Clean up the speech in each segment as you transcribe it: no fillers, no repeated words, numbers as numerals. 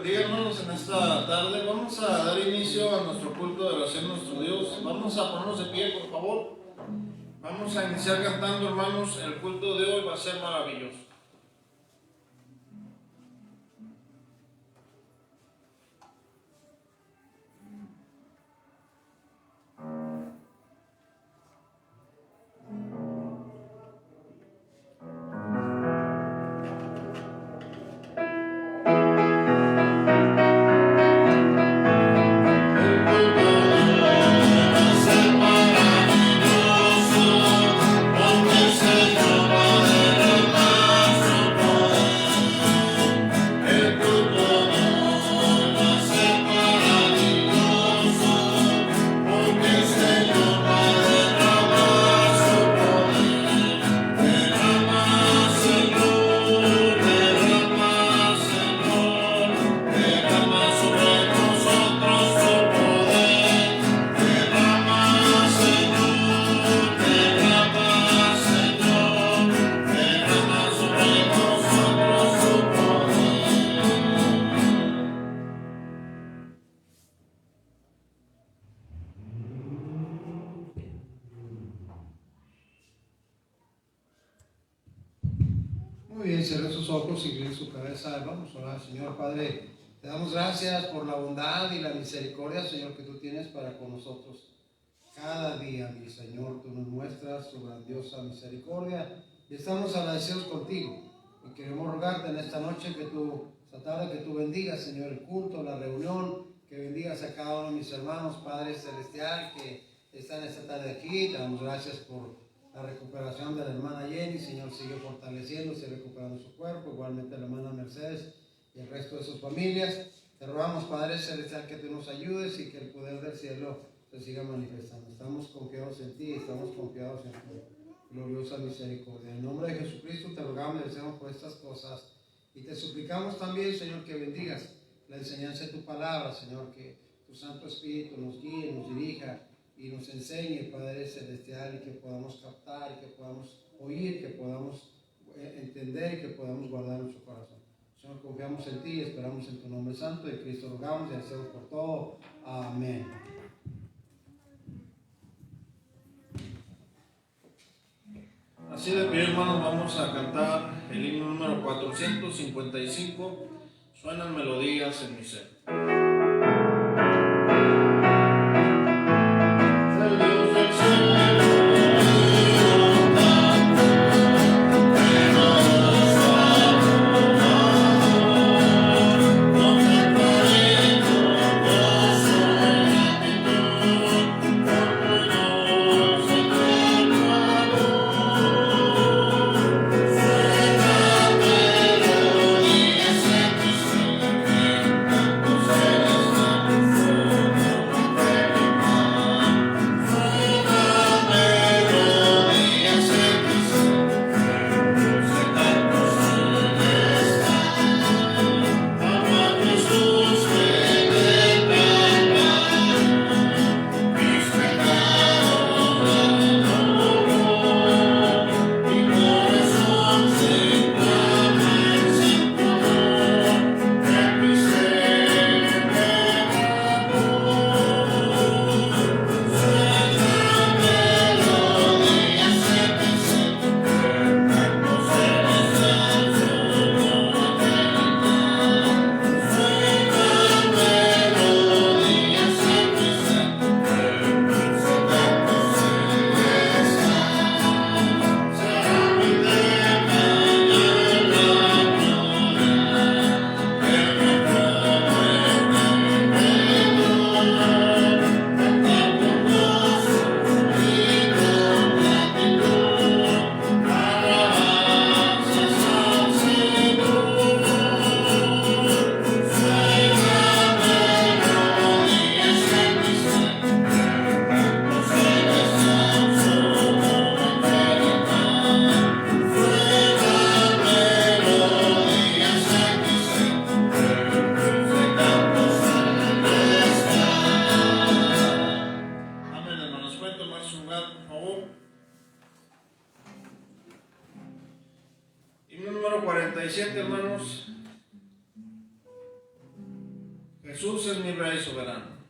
bendiga, hermanos, en esta tarde. Vamos a dar inicio a nuestro culto de oración a nuestro Dios. Vamos a ponernos de pie, por favor. Vamos a iniciar cantando, hermanos. El culto de hoy va a ser maravilloso. Muy bien, cierren sus ojos y inclinen su cabeza. Vamos a orar. Señor Padre, te damos gracias por la bondad y la misericordia, Señor, que tú tienes para con nosotros. Cada día, mi Señor, tú nos muestras tu grandiosa misericordia y estamos agradecidos contigo. Y queremos rogarte en esta noche esta tarde, que tú bendigas, Señor, el culto, la reunión, que bendigas a cada uno de mis hermanos, Padre Celestial, que están esta tarde aquí. Te damos gracias por la recuperación de la hermana Jenny. Señor, sigue fortaleciéndose y recuperando su cuerpo, igualmente la hermana Mercedes y el resto de sus familias. Te rogamos, Padre Celestial, que tú nos ayudes y que el poder del cielo se siga manifestando. Estamos confiados en ti, estamos confiados en tu gloriosa misericordia. En nombre de Jesucristo te rogamos y deseamos por estas cosas y te suplicamos también, Señor, que bendigas la enseñanza de tu palabra, Señor, que tu Santo Espíritu nos guíe, nos dirija y nos enseñe, Padre Celestial, y que podamos captar, y que podamos oír, que podamos entender y que podamos guardar en nuestro corazón. Señor, confiamos en ti y esperamos en tu nombre santo. De Cristo rogamos y hacemos por todo. Amén. Así de pie, hermanos, vamos a cantar el himno número 455. Suenan melodías en mi ser. Himno número 47, hermanos. Jesús es mi Rey soberano.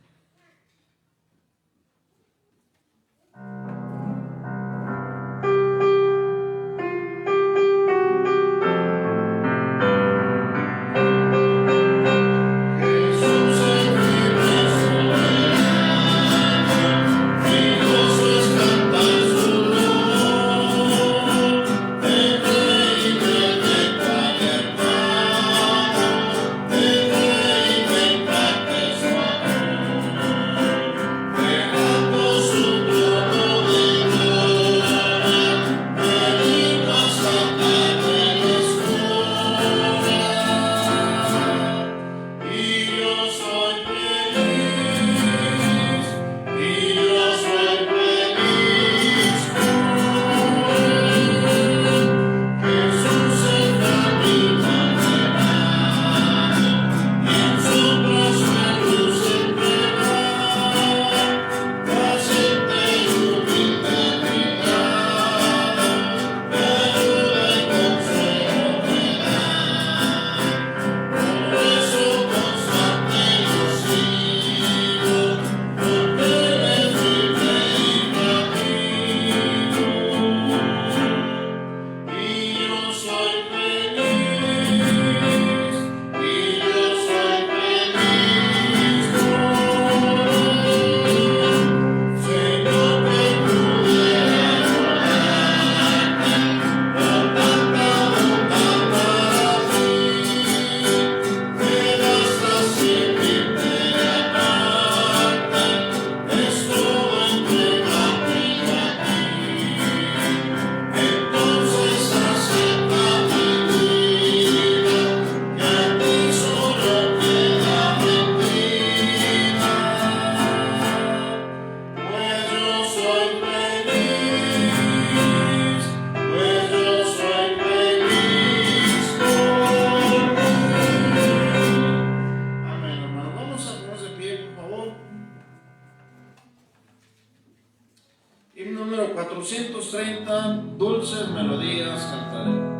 Himno número 430, Dulces Melodías Cantaré.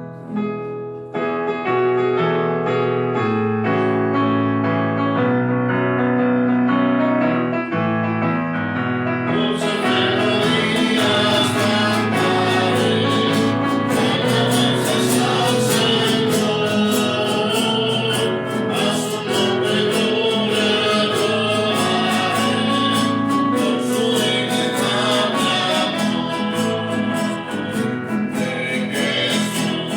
Jesús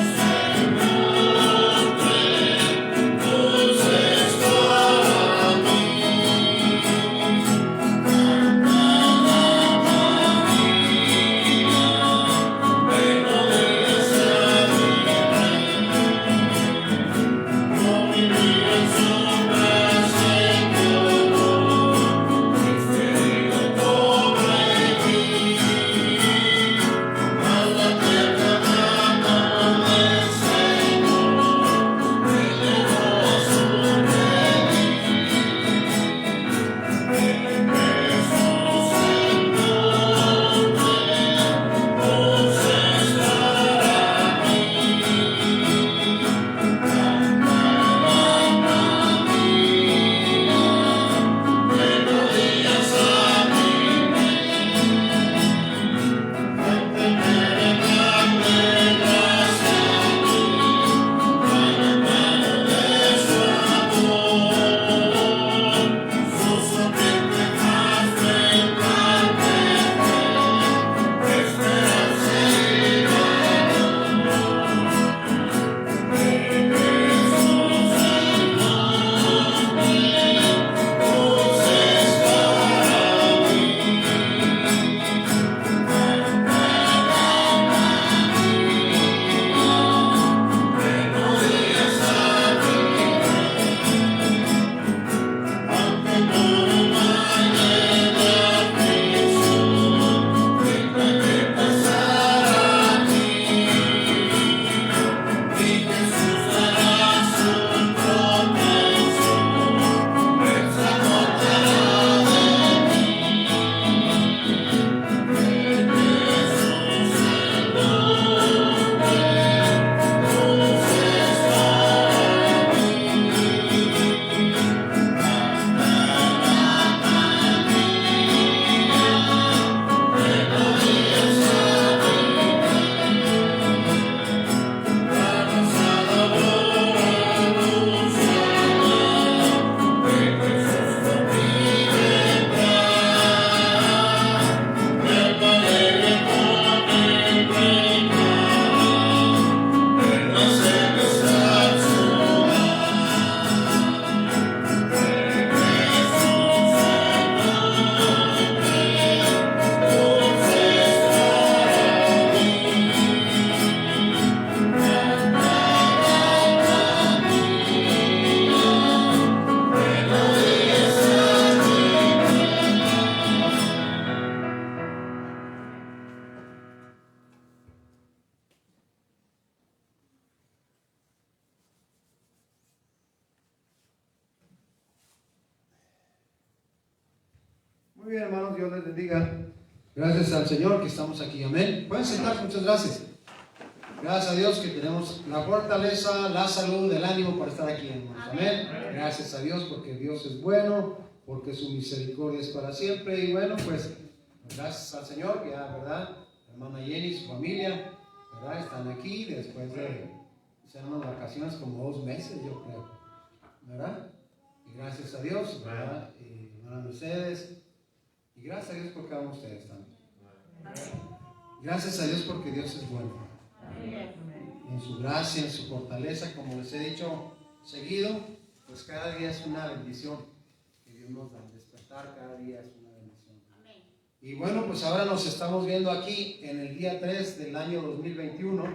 Muy bien, hermanos, Dios les bendiga. Gracias al Señor que estamos aquí, amén. Pueden sentarse, muchas gracias. Gracias a Dios que tenemos la fortaleza, la salud, el ánimo para estar aquí, hermanos, amén. Gracias a Dios porque Dios es bueno, porque su misericordia es para siempre. Y bueno, pues gracias al Señor, ya, ¿verdad? La hermana Jenny y su familia, ¿verdad? Están aquí después de ser unas vacaciones como 2 meses, yo creo, ¿verdad? Y gracias a Dios, ¿verdad? Y hermana Mercedes. Y gracias a Dios por cada uno de ustedes también. Gracias a Dios porque Dios es bueno. En su gracia, en su fortaleza, como les he dicho seguido, pues cada día es una bendición que Dios nos da. Despertar cada día es una bendición. Y bueno, pues ahora nos estamos viendo aquí en el día 3 del año 2021.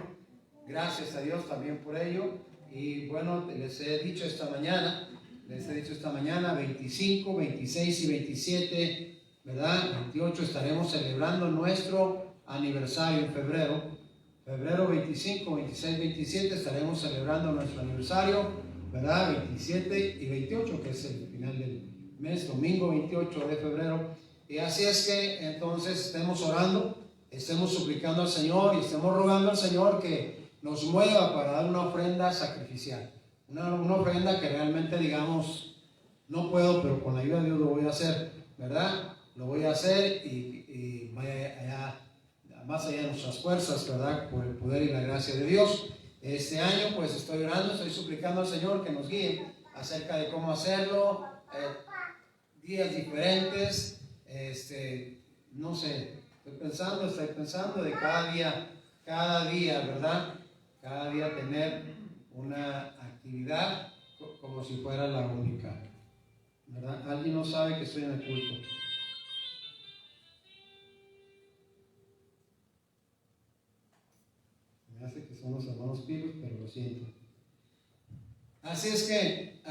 Gracias a Dios también por ello. Y bueno, les he dicho esta mañana, 25, 26 y 27, ¿verdad? 28 estaremos celebrando nuestro aniversario en febrero. Febrero 25, 26, 27 estaremos celebrando nuestro aniversario, ¿verdad? 27 y 28, que es el final del mes, domingo 28 de febrero. Y así es que entonces estemos orando, estemos suplicando al Señor y estemos rogando al Señor que nos mueva para dar una ofrenda sacrificial. Una ofrenda que realmente digamos, no puedo, pero con la ayuda de Dios lo voy a hacer, ¿verdad? Lo voy a hacer y vaya allá, más allá de nuestras fuerzas, ¿verdad? Por el poder y la gracia de Dios. Este año pues estoy orando, estoy suplicando al Señor que nos guíe acerca de cómo hacerlo, días diferentes, no sé, estoy pensando de cada día, ¿verdad? Cada día tener una actividad como si fuera la única, ¿verdad? Alguien no sabe que estoy en el culto. Me hace que son los hermanos Pilos, pero lo siento. Así es que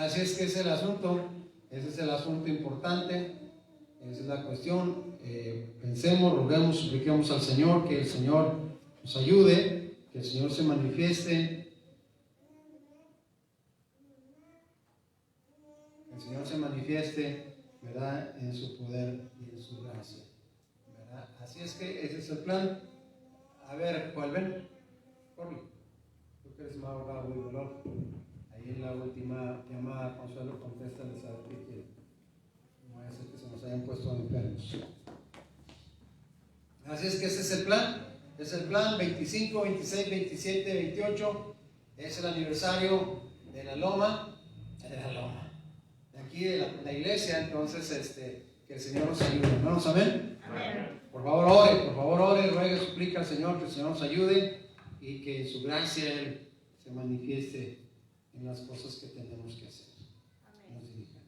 es el asunto, ese es el asunto importante, esa es la cuestión. Pensemos, roguemos, supliquemos al Señor, que el Señor nos ayude, que el Señor se manifieste, ¿verdad? En su poder y en su gracia, ¿verdad? Así es que ese es el plan. A ver, ¿vuelven? Corre. Tú que eres más abogado y dolor. Ahí en la última llamada, Consuelo, contéstales a ver qué quieren. No vaya a ser que se nos hayan puesto enfermos. Así es que ese es el plan. Es el plan 25, 26, 27, 28. Es el aniversario de la Loma. De aquí de la iglesia. Entonces, que el Señor nos ayude. ¿Hermanos, amén? Amén. Por favor ore, ruegue, suplica al Señor que el Señor nos ayude y que en su gracia Él se manifieste en las cosas que tenemos que hacer. Amén. Nos dirija.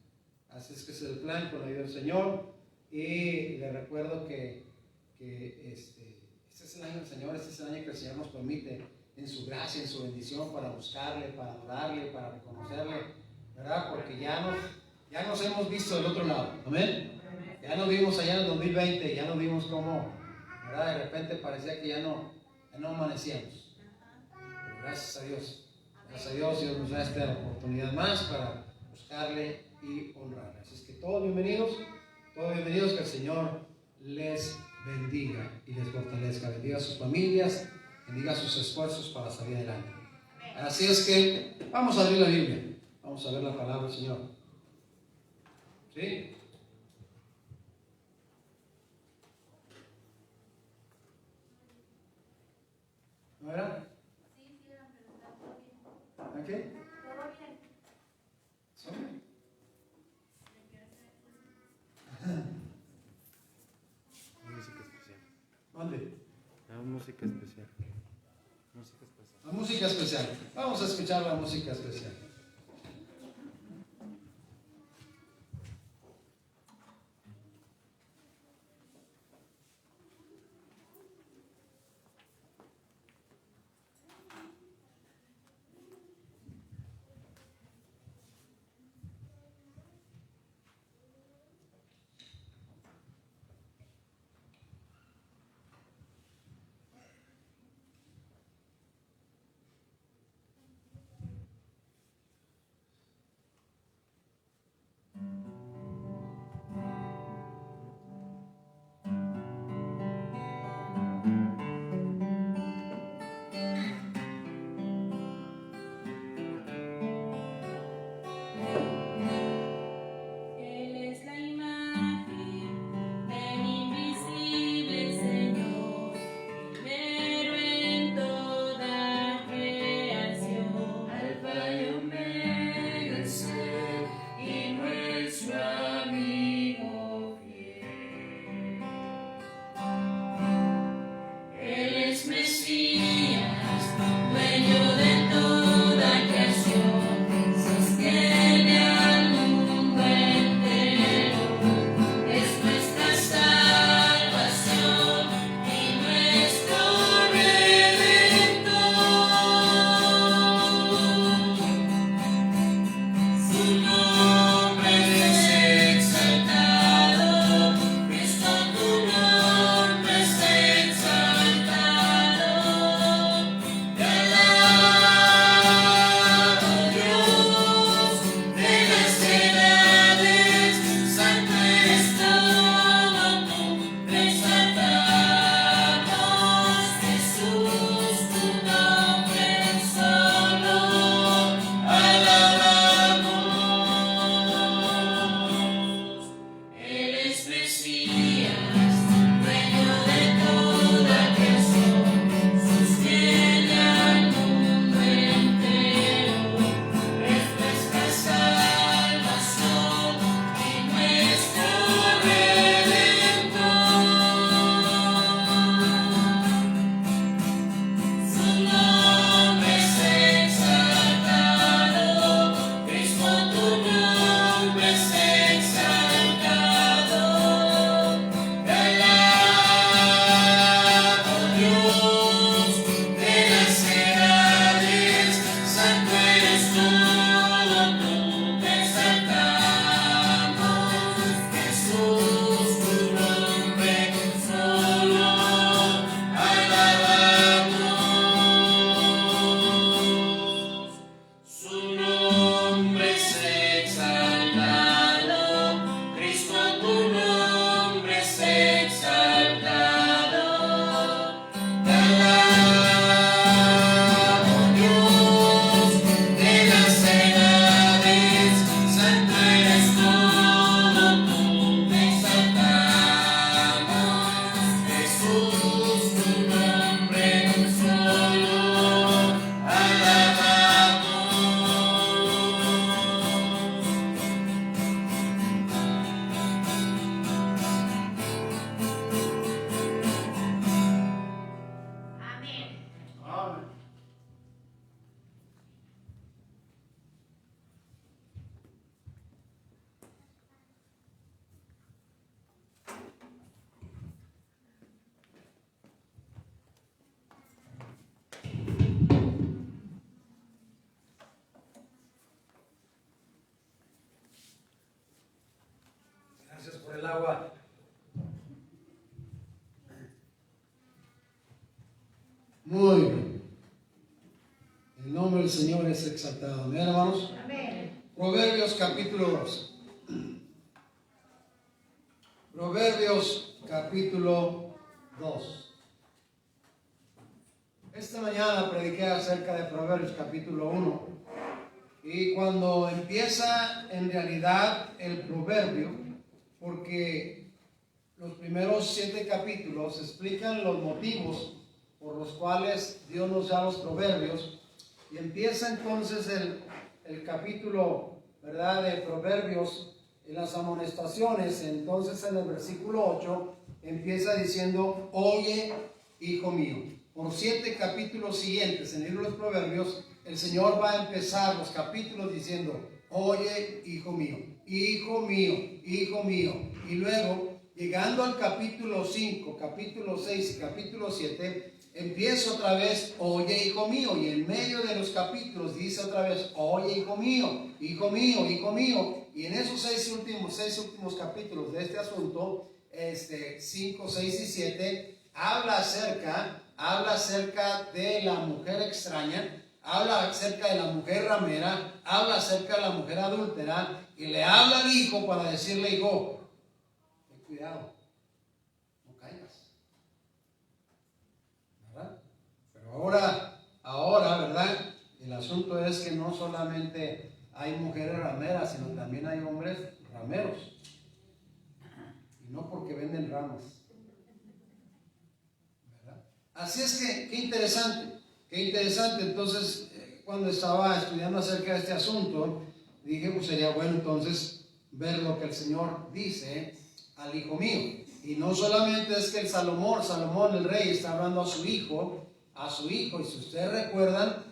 Así es que ese es el plan con la ayuda del Señor. Y le recuerdo que este es el año del Señor, este es el año que el Señor nos permite en su gracia, en su bendición, para buscarle, para adorarle, para reconocerle, ¿verdad? Porque ya nos hemos visto del otro lado, amén. Ya nos vimos allá en el 2020, ya nos vimos cómo, ¿verdad? De repente parecía que ya no amanecíamos. Pero gracias a Dios, Dios nos da esta oportunidad más para buscarle y honrarle. Así es que todos bienvenidos, que el Señor les bendiga y les fortalezca, bendiga a sus familias, bendiga sus esfuerzos para salir adelante. Así es que vamos a abrir la Biblia, vamos a ver la palabra del Señor. ¿Sí? ¿No era? Sí, eran preguntando bien. ¿A qué? ¿Todo bien? ¿Sí? Música especial. ¿Dónde? Música especial. La música especial. Vamos a escuchar la música especial. agua. Muy bien. El nombre del Señor es exaltado. Amén, hermanos. Amén. Proverbios capítulo 2. Proverbios capítulo 2. Esta mañana prediqué acerca de Proverbios capítulo 1. Y cuando empieza en realidad el proverbio, porque los primeros 7 capítulos explican los motivos por los cuales Dios nos da los proverbios, y empieza entonces el capítulo, ¿verdad?, de Proverbios en las amonestaciones. Entonces en el versículo 8 empieza diciendo: oye, hijo mío. Por 7 capítulos siguientes en el libro de los Proverbios, el Señor va a empezar los capítulos diciendo: oye, hijo mío, hijo mío, hijo mío. Y luego, llegando al capítulo 5, capítulo 6 y capítulo 7, empieza otra vez: oye, hijo mío. Y en medio de los capítulos dice otra vez: oye, hijo mío, hijo mío, hijo mío. Y en esos 6 últimos capítulos de este asunto, 5, 6 y 7, habla acerca de la mujer extraña, habla acerca de la mujer ramera, habla acerca de la mujer adúltera, y le habla al hijo para decirle: hijo, ten cuidado, no caigas, ¿verdad? Pero ahora, ¿verdad? El asunto es que no solamente hay mujeres rameras, sino también hay hombres rameros, y no porque venden ramas. Así es que, qué interesante. Entonces, cuando estaba estudiando acerca de este asunto, dije, pues sería bueno entonces ver lo que el Señor dice al hijo mío. Y no solamente es que el Salomón el rey, está hablando a su hijo, y si ustedes recuerdan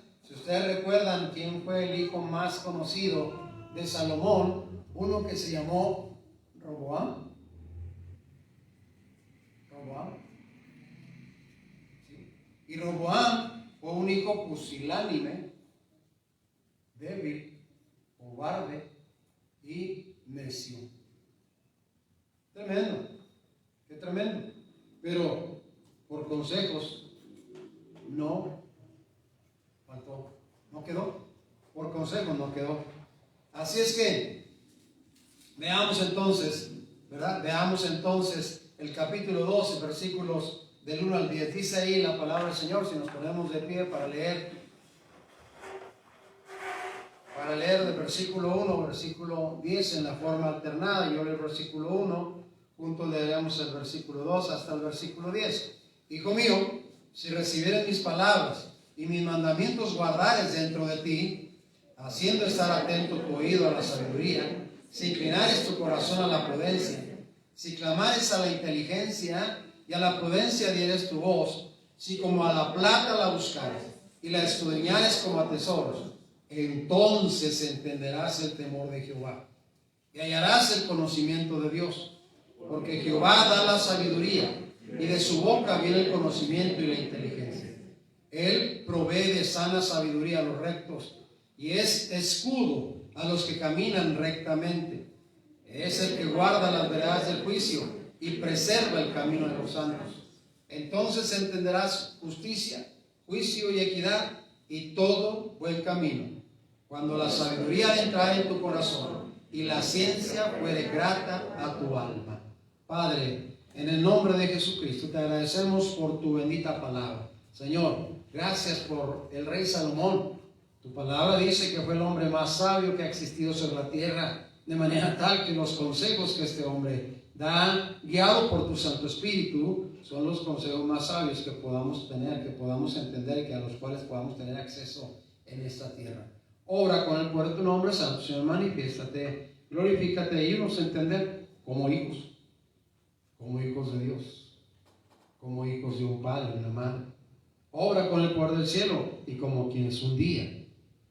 quién fue el hijo más conocido de Salomón, uno que se llamó Roboam. Y Roboam fue un hijo pusilánime, débil, cobarde y necio. Tremendo, qué tremendo. Pero por consejos no faltó, no quedó. Por consejos no quedó. Así es que veamos entonces, ¿verdad? Veamos entonces el capítulo 12, versículos del 1 al 10. Dice ahí la palabra del Señor, si nos ponemos de pie para leer del versículo 1 al versículo 10 en la forma alternada. Yo leo el versículo 1, juntos leeremos el versículo 2 hasta el versículo 10. Hijo mío, si recibieres mis palabras y mis mandamientos guardares dentro de ti, haciendo estar atento tu oído a la sabiduría, si inclinares tu corazón a la prudencia, si clamares a la inteligencia y a la prudencia dieres tu voz, si como a la plata la buscares y la escudriñares como a tesoros, entonces entenderás el temor de Jehová y hallarás el conocimiento de Dios, porque Jehová da la sabiduría y de su boca viene el conocimiento y la inteligencia. Él provee de sana sabiduría a los rectos y es escudo a los que caminan rectamente. Es el que guarda las veredas del juicio y preserva el camino de los santos. Entonces entenderás justicia, juicio y equidad y todo buen camino, cuando la sabiduría entrare en tu corazón y la ciencia fuere grata a tu alma. Padre, en el nombre de Jesucristo te agradecemos por tu bendita palabra. Señor, gracias por el rey Salomón. Tu palabra dice que fue el hombre más sabio que ha existido sobre la tierra, de manera tal que los consejos que este hombre da, guiado por tu Santo Espíritu, son los consejos más sabios que podamos tener, que podamos entender y a los cuales podamos tener acceso en esta tierra. Obra con el poder de tu nombre santo, Señor, manifiéstate, glorifícate y ayúdanos a entender como hijos de Dios, como hijos de un padre y una madre. Obra con el poder del cielo y como quienes un día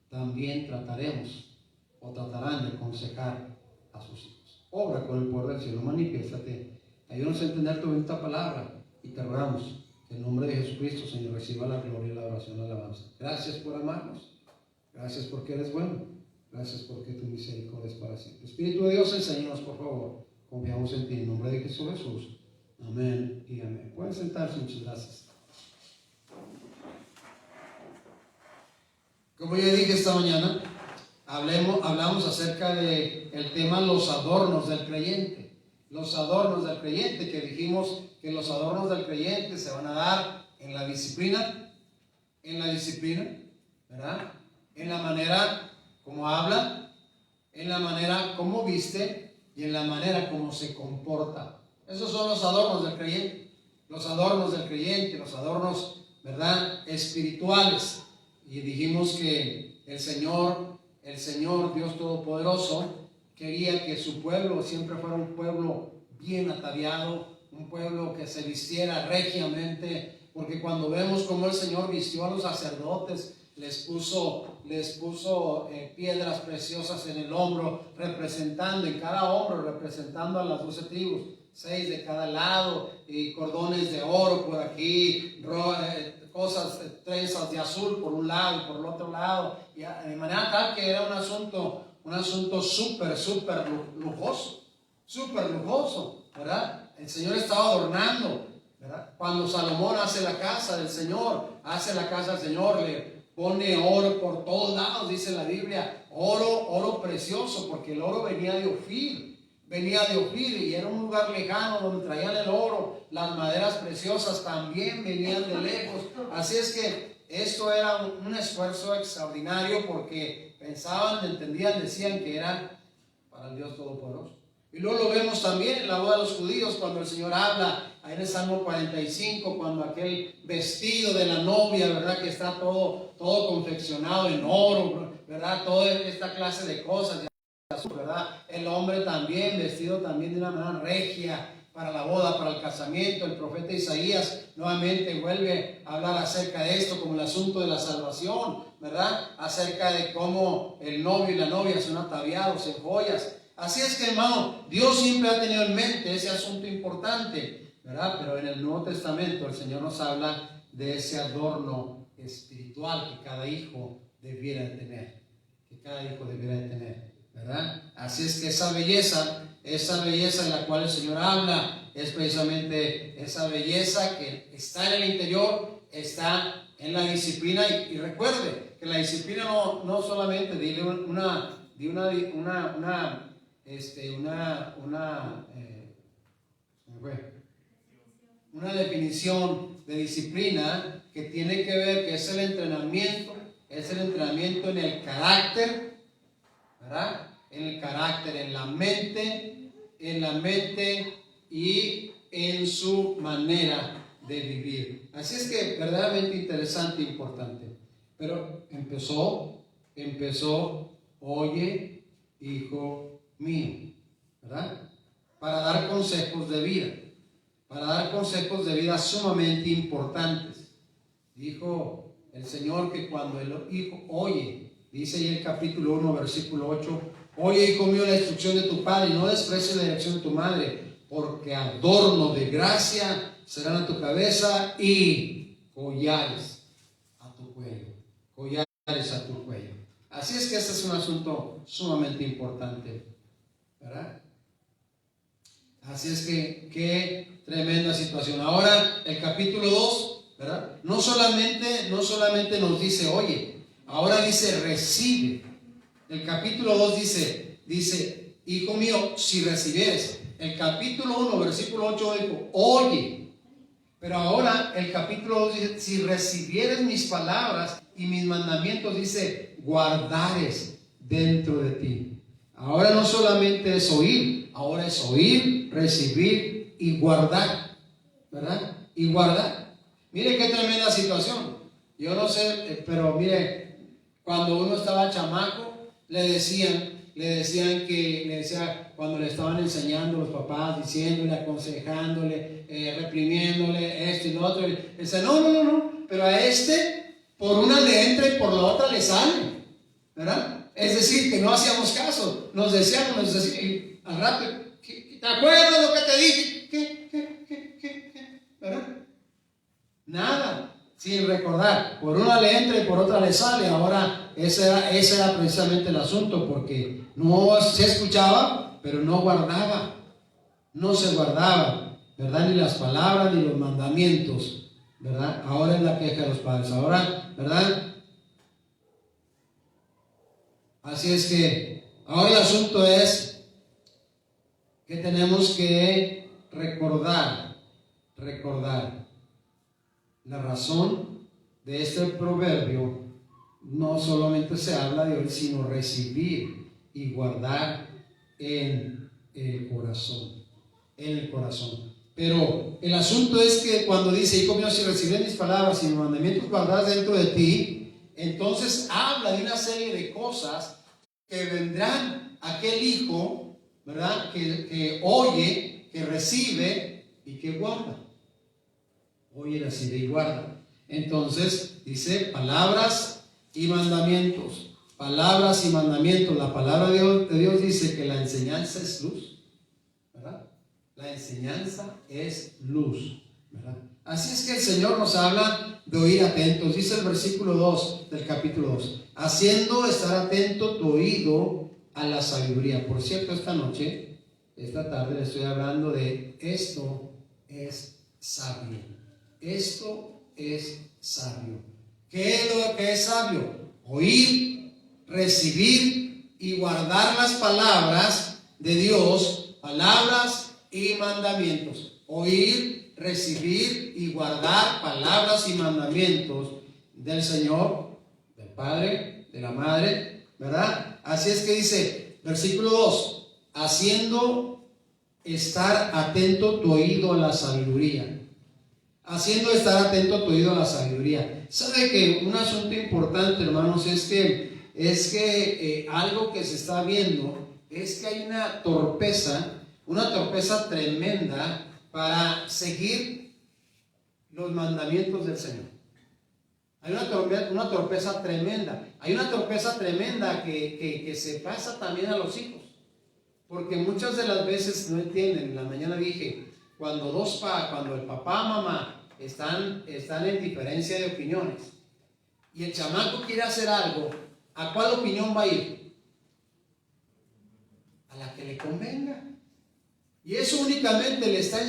también tratarán de aconsejar a sus hijos. Obra con el poder del cielo, manifiéstate, ayúdanos a entender tu bendita palabra y te rogamos que en nombre de Jesucristo, Señor, reciba la gloria, la oración, la alabanza. Gracias por amarnos, gracias porque eres bueno, gracias porque tu misericordia es para siempre. Espíritu de Dios, enséñanos por favor Confiamos en ti, en nombre de Jesús. Amén y amén. Pueden sentarse, muchas gracias. Como ya dije esta mañana, hablamos acerca del tema los adornos del creyente. Los adornos del creyente, que dijimos que los adornos del creyente se van a dar en la disciplina, ¿verdad? En la manera como habla, en la manera como viste y en la manera como se comporta. Esos son los adornos del creyente. Los adornos del creyente, los adornos, ¿verdad?, espirituales. Y dijimos que el Señor Dios Todopoderoso quería que su pueblo siempre fuera un pueblo bien ataviado, un pueblo que se vistiera regiamente, porque cuando vemos cómo el Señor vistió a los sacerdotes, les puso piedras preciosas en el hombro, en cada hombro, representando a las 12 tribus, 6 de cada lado, y cordones de oro por aquí, trenzas de azul por un lado y por el otro lado, y de manera tal que era un asunto súper lujoso, ¿verdad? El Señor estaba adornando, ¿verdad? Cuando Salomón hace la casa del Señor, le pone oro por todos lados, dice la Biblia, oro precioso, porque el oro venía de Ofir, y era un lugar lejano donde traían el oro. Las maderas preciosas también venían de lejos. Así es que esto era un esfuerzo extraordinario, porque decían que era para el Dios Todopoderoso. Y luego lo vemos también en la boda de los judíos, cuando el Señor habla ahí en el Salmo 45, cuando aquel vestido de la novia, ¿verdad?, que está todo confeccionado en oro, ¿verdad?, toda esta clase de cosas, ¿verdad? El hombre también vestido también de una manera regia para la boda, para el casamiento. El profeta Isaías nuevamente vuelve a hablar acerca de esto como el asunto de la salvación, ¿verdad?, acerca de cómo el novio y la novia son ataviados en joyas. Así es que, hermano, Dios siempre ha tenido en mente ese asunto importante, ¿verdad? Pero en el Nuevo Testamento el Señor nos habla de ese adorno espiritual que cada hijo debiera de tener, ¿verdad? Así es que esa belleza en la cual el Señor habla es precisamente esa belleza que está en el interior, está en la disciplina. Y recuerde que la disciplina no solamente dile una definición de disciplina que tiene que ver, que es el entrenamiento en el carácter, ¿verdad? En el carácter, en la mente y en su manera de vivir. Así es que verdaderamente interesante e importante. Pero empezó, oye, hijo mío, ¿verdad? Para dar consejos de vida sumamente importantes. Dijo el Señor que cuando el hijo oye, dice ahí el capítulo 1, versículo 8, oye, hijo mío, la instrucción de tu padre, y no desprecies la dirección de tu madre, porque adorno de gracia serán a tu cabeza y collares a tu cuello. Así es que este es un asunto sumamente importante, ¿verdad? Así es que qué tremenda situación. Ahora el capítulo 2, ¿verdad?, no solamente nos dice oye, ahora dice recibe. El capítulo 2 dice hijo mío, si recibieres. El capítulo 1, versículo 8 dijo oye. Pero ahora el capítulo 2 dice, si recibieres mis palabras y mis mandamientos, dice, guardares dentro de ti. Ahora no solamente es oír, ahora es oír, recibir y guardar, ¿verdad? Y guardar. Mire qué tremenda situación. Yo no sé, pero mire, cuando uno estaba chamaco, le decían cuando le estaban enseñando los papás, diciéndole, aconsejándole, reprimiéndole esto y lo otro, y dice, no, pero a por una le entra y por la otra le sale, ¿verdad? Es decir, que no hacíamos caso, nos decían, y al rato, ¿te acuerdas lo que te dije? ¿Qué? ¿Verdad? Nada, sin recordar, por una le entra y por otra le sale. Ahora ese era precisamente el asunto, porque no se escuchaba, pero no guardaba, no se guardaba, ¿verdad? Ni las palabras ni los mandamientos, ¿verdad? Ahora es la queja de los padres. Ahora, ¿verdad? Así es que ahora el asunto es que tenemos que recordar la razón de este proverbio. No solamente se habla de hoy, sino recibir y guardar en el corazón. En el corazón. Pero el asunto es que cuando dice, hijo mío, si recibiré mis palabras y mis mandamientos guardadas dentro de ti, entonces habla de una serie de cosas que vendrán aquel hijo, ¿verdad? Que oye, que recibe y que guarda. Oye, recibe y guarda. Entonces dice palabras y mandamientos. Palabras y mandamientos. La palabra de Dios dice que la enseñanza es luz, ¿verdad? La enseñanza es luz, ¿verdad? Así es que el Señor nos habla de oír atentos. Dice el versículo 2 del capítulo 2: haciendo estar atento tu oído a la sabiduría. Por cierto, esta tarde le estoy hablando de esto es sabio. Esto es sabio. ¿Qué es lo que es sabio? Oír, recibir y guardar las palabras de Dios, palabras y mandamientos. Oír, recibir y guardar palabras y mandamientos del Señor, del Padre, de la Madre, ¿verdad? Así es que dice, versículo 2, haciendo estar atento tu oído a la sabiduría. Haciendo estar atento tu oído a la sabiduría. ¿Sabe que un asunto importante, hermanos, es que algo que se está viendo es que hay una torpeza tremenda para seguir los mandamientos del Señor? Hay una torpeza tremenda. Hay una torpeza tremenda que se pasa también a los hijos. Porque muchas de las veces no entienden. En la mañana dije, cuando el papá, mamá están en diferencia de opiniones y el chamaco quiere hacer algo, ¿a cuál opinión va a ir? A la que le convenga. Y eso únicamente le está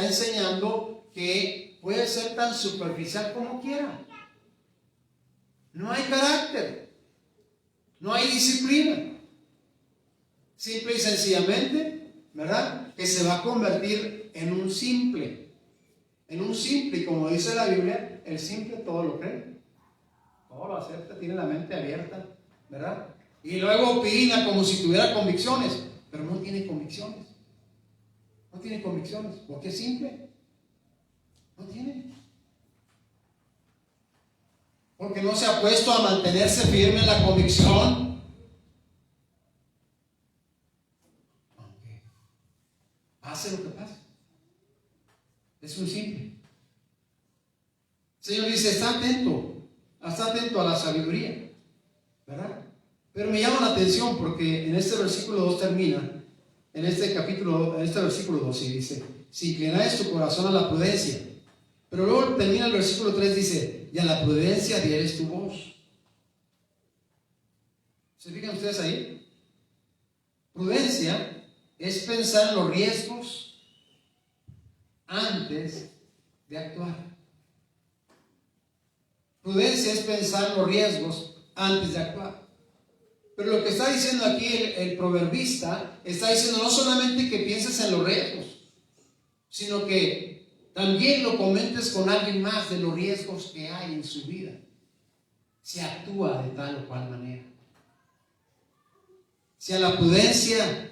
enseñando que puede ser tan superficial como quiera. No hay carácter, no hay disciplina. Simple y sencillamente, ¿verdad? Que se va a convertir en un simple. Y como dice la Biblia, el simple todo lo cree, todo lo acepta, tiene la mente abierta, ¿verdad? Y luego opina como si tuviera convicciones, pero no tiene convicciones. No tiene convicciones, porque es simple. No tiene. Porque no se ha puesto a mantenerse firme en la convicción. Aunque pase lo que pase. Es un simple. El Señor dice, está atento a la sabiduría, ¿verdad? Pero me llama la atención porque en este versículo 2 termina, en este versículo 2 y dice, si inclinares tu corazón a la prudencia. Pero luego termina el versículo 3, dice, y a la prudencia dieres tu voz. ¿Se fijan ustedes ahí? Prudencia es pensar en los riesgos antes de actuar. Prudencia es pensar en los riesgos antes de actuar. Pero lo que está diciendo aquí el proverbista, está diciendo no solamente que pienses en los riesgos, sino que también lo comentes con alguien más de los riesgos que hay en su vida, si actúa de tal o cual manera. Si a la prudencia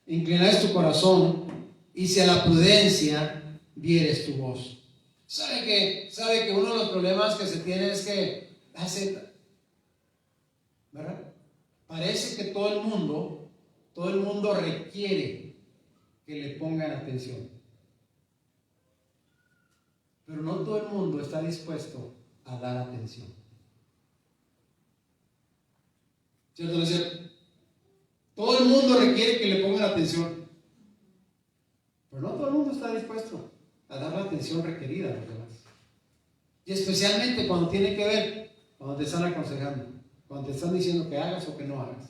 inclinares tu corazón, y si a la prudencia dieres tu voz. ¿Sabe que uno de los problemas que se tiene es que ¿verdad? Parece que todo el mundo requiere que le pongan atención, pero no todo el mundo está dispuesto a dar atención. ¿Cierto o no es cierto? Todo el mundo requiere que le pongan atención, pero no todo el mundo está dispuesto a dar la atención requerida a los demás. Y especialmente cuando tiene que ver, cuando te están aconsejando, cuando te están diciendo que hagas o que no hagas.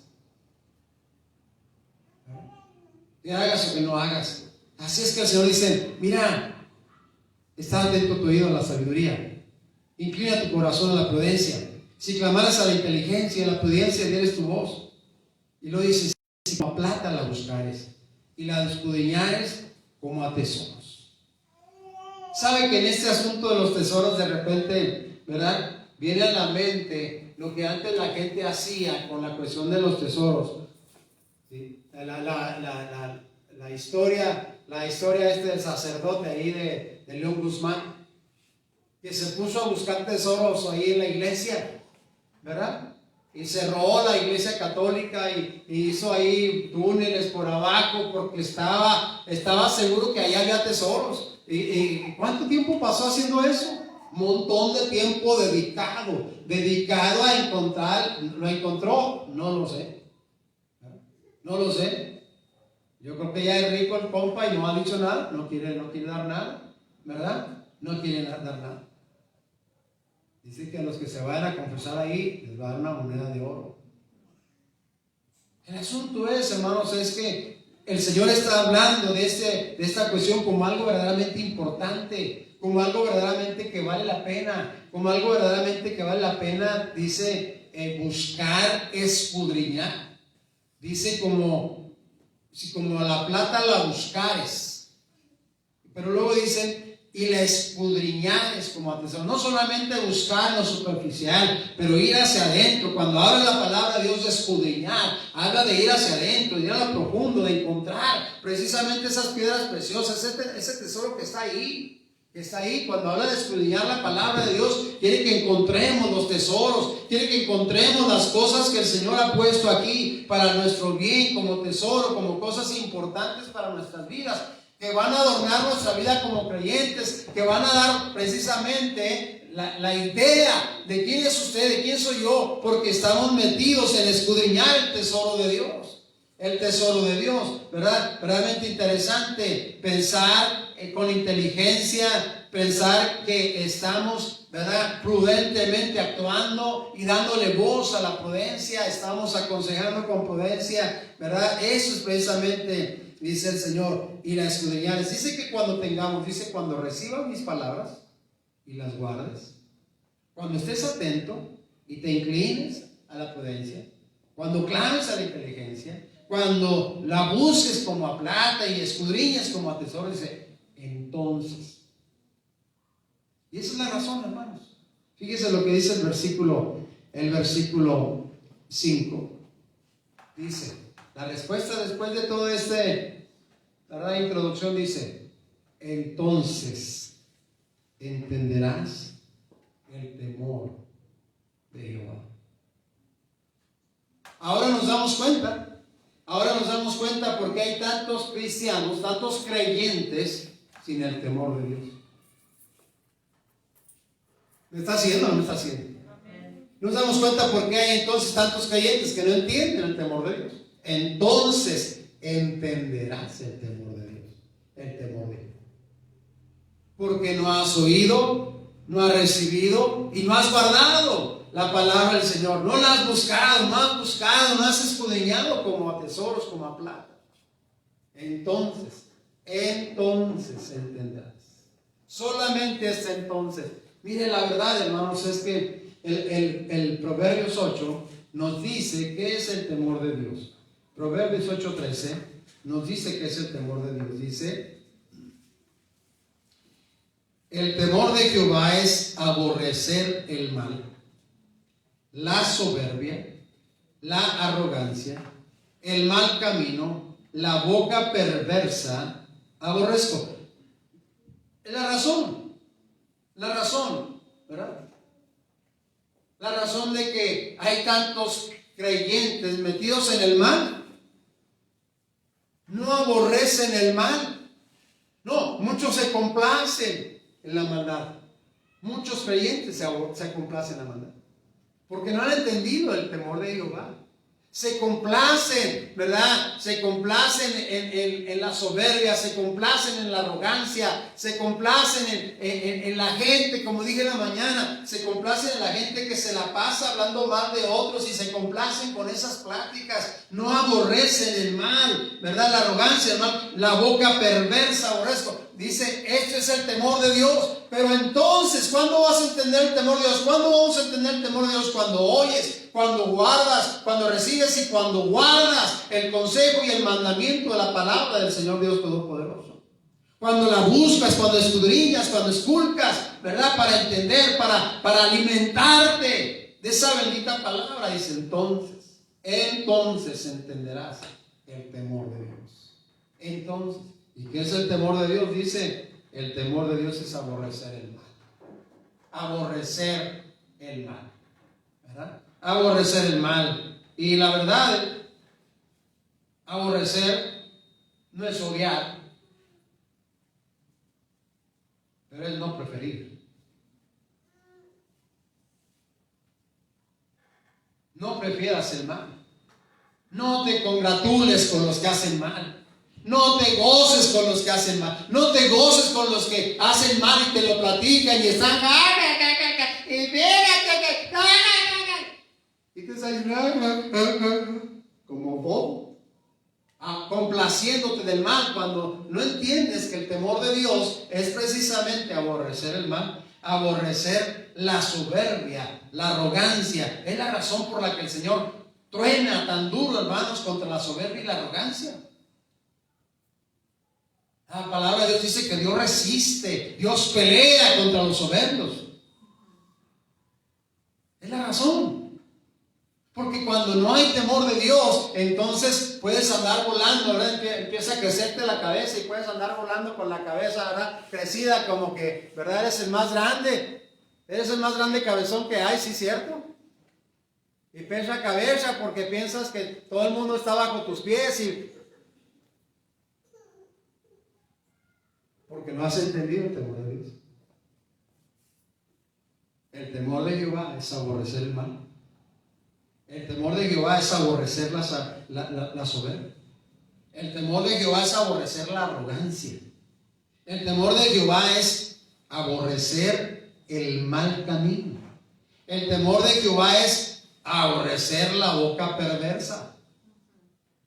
que hagas o que no hagas. Así es que el Señor dice, mira, está atento tu oído a la sabiduría, inclina tu corazón a la prudencia. Si clamaras a la inteligencia y a la prudencia, dieres tu voz. Y luego dice, si como a plata la buscares y la escudriñares como a tesoros. ¿Sabe que en este asunto de los tesoros de repente, verdad, viene a la mente lo que antes la gente hacía con la cuestión de los tesoros? ¿Sí? La historia del sacerdote ahí de León Guzmán, que se puso a buscar tesoros ahí en la iglesia, ¿verdad? Y cerró la iglesia católica y hizo ahí túneles por abajo porque estaba seguro que ahí había tesoros. ¿Y cuánto tiempo pasó haciendo eso? Un montón de tiempo dedicado a encontrar. ¿Lo encontró? No lo sé. No lo sé. Yo creo que ya es rico el compa y no ha dicho nada, no quiere dar nada, ¿verdad? No quiere dar nada. Dice que a los que se vayan a confesar ahí les va a dar una moneda de oro. El asunto es, hermanos, es que el Señor está hablando de esta cuestión como algo verdaderamente importante, como algo verdaderamente que vale la pena, como algo verdaderamente que vale la pena, dice, buscar, escudriñar. Dice si como a la plata la buscares. Pero luego dicen, y la escudriñares como a tesoro. No solamente buscar lo superficial, pero ir hacia adentro. Cuando habla la palabra de Dios de escudriñar, habla de ir hacia adentro, de ir a lo profundo, de encontrar precisamente esas piedras preciosas, ese tesoro que está ahí. Cuando habla de escudriñar la palabra de Dios, quiere que encontremos los tesoros, quiere que encontremos las cosas que el Señor ha puesto aquí para nuestro bien, como tesoro, como cosas importantes para nuestras vidas, que van a adornar nuestra vida como creyentes, que van a dar precisamente la idea de quién es usted, de quién soy yo, porque estamos metidos en escudriñar el tesoro de Dios. El tesoro de Dios, ¿verdad? Realmente interesante pensar con inteligencia, pensar que estamos, ¿verdad?, prudentemente actuando y dándole voz a la prudencia, estamos aconsejando con prudencia, ¿verdad? Eso es precisamente, dice el Señor, y las escudriñares. Dice que cuando recibas mis palabras y las guardes, cuando estés atento y te inclines a la prudencia, cuando clames a la inteligencia, cuando la busques como a plata y escudriñes como a tesoro, dice, entonces. Y esa es la razón, hermanos. Fíjese lo que dice el versículo 5. Dice, la respuesta después de todo la introducción dice, entonces entenderás el temor de Jehová. Ahora nos damos cuenta porque hay tantos cristianos, tantos creyentes sin el temor de Dios. ¿Me está haciendo o no me está haciendo? Nos damos cuenta porque hay entonces tantos creyentes que no entienden el temor de Dios. Entonces entenderás el temor de Dios. El temor de Dios. Porque no has oído, no has recibido y no has guardado la palabra del Señor. No la has buscado, no has escudriñado como a tesoros, como a plata. Entonces entenderás. Solamente es entonces. Mire, la verdad, hermanos, es que el Proverbios 8 nos dice qué es el temor de Dios. Proverbios 8:13 nos dice qué es el temor de Dios. Dice, el temor de Jehová es aborrecer el mal, la soberbia, la arrogancia, el mal camino, la boca perversa, aborrezco. Es la razón, ¿verdad? La razón de que hay tantos creyentes metidos en el mal. No aborrecen el mal. No, muchos se complacen en la maldad. Muchos creyentes se complacen en la maldad. Porque no han entendido el temor de Jehová. Se complacen, ¿verdad? Se complacen en la soberbia, se complacen en la arrogancia, se complacen en la gente, como dije en la mañana, se complacen en la gente que se la pasa hablando mal de otros y se complacen con esas pláticas. No aborrecen el mal, ¿verdad? La arrogancia, el mal, la boca perversa aborrezco. Dice, esto es el temor de Dios. Pero entonces, ¿cuándo vas a entender el temor de Dios? ¿Cuándo vamos a entender el temor de Dios? Cuando oyes, cuando guardas, cuando recibes y cuando guardas el consejo y el mandamiento de la palabra del Señor Dios Todopoderoso. Cuando la buscas, cuando escudriñas, cuando esculcas, ¿verdad? Para entender, para alimentarte de esa bendita palabra. Dice, entonces entenderás el temor de Dios. Entonces, ¿y qué es el temor de Dios? Dice, el temor de Dios es aborrecer el mal. Aborrecer el mal, ¿verdad? Aborrecer el mal. Y la verdad, aborrecer no es odiar, pero es no preferir. No prefieras el mal. No te congratules con los que hacen mal. No te goces con los que hacen mal. No te goces con los que hacen mal y te lo platican y están y fíjate y te están como bobo, complaciéndote del mal, cuando no entiendes que el temor de Dios es precisamente aborrecer el mal, aborrecer la soberbia, la arrogancia. Es la razón por la que el Señor truena tan duro, hermanos, contra la soberbia y la arrogancia. La palabra de Dios dice que Dios resiste, Dios pelea contra los soberbios. Es la razón. Porque cuando no hay temor de Dios, entonces puedes andar volando, ¿verdad? Empieza a crecerte la cabeza y puedes andar volando con la cabeza, ¿verdad? Crecida como que, ¿verdad? Eres el más grande. Eres el más grande cabezón que hay, ¿sí, cierto? Y pesa cabeza porque piensas que todo el mundo está bajo tus pies y... porque no has entendido el temor de Dios. El temor de Jehová es aborrecer el mal. El temor de Jehová es aborrecer la soberbia. El temor de Jehová es aborrecer la arrogancia. El temor de Jehová es aborrecer el mal camino. El temor de Jehová es aborrecer la boca perversa.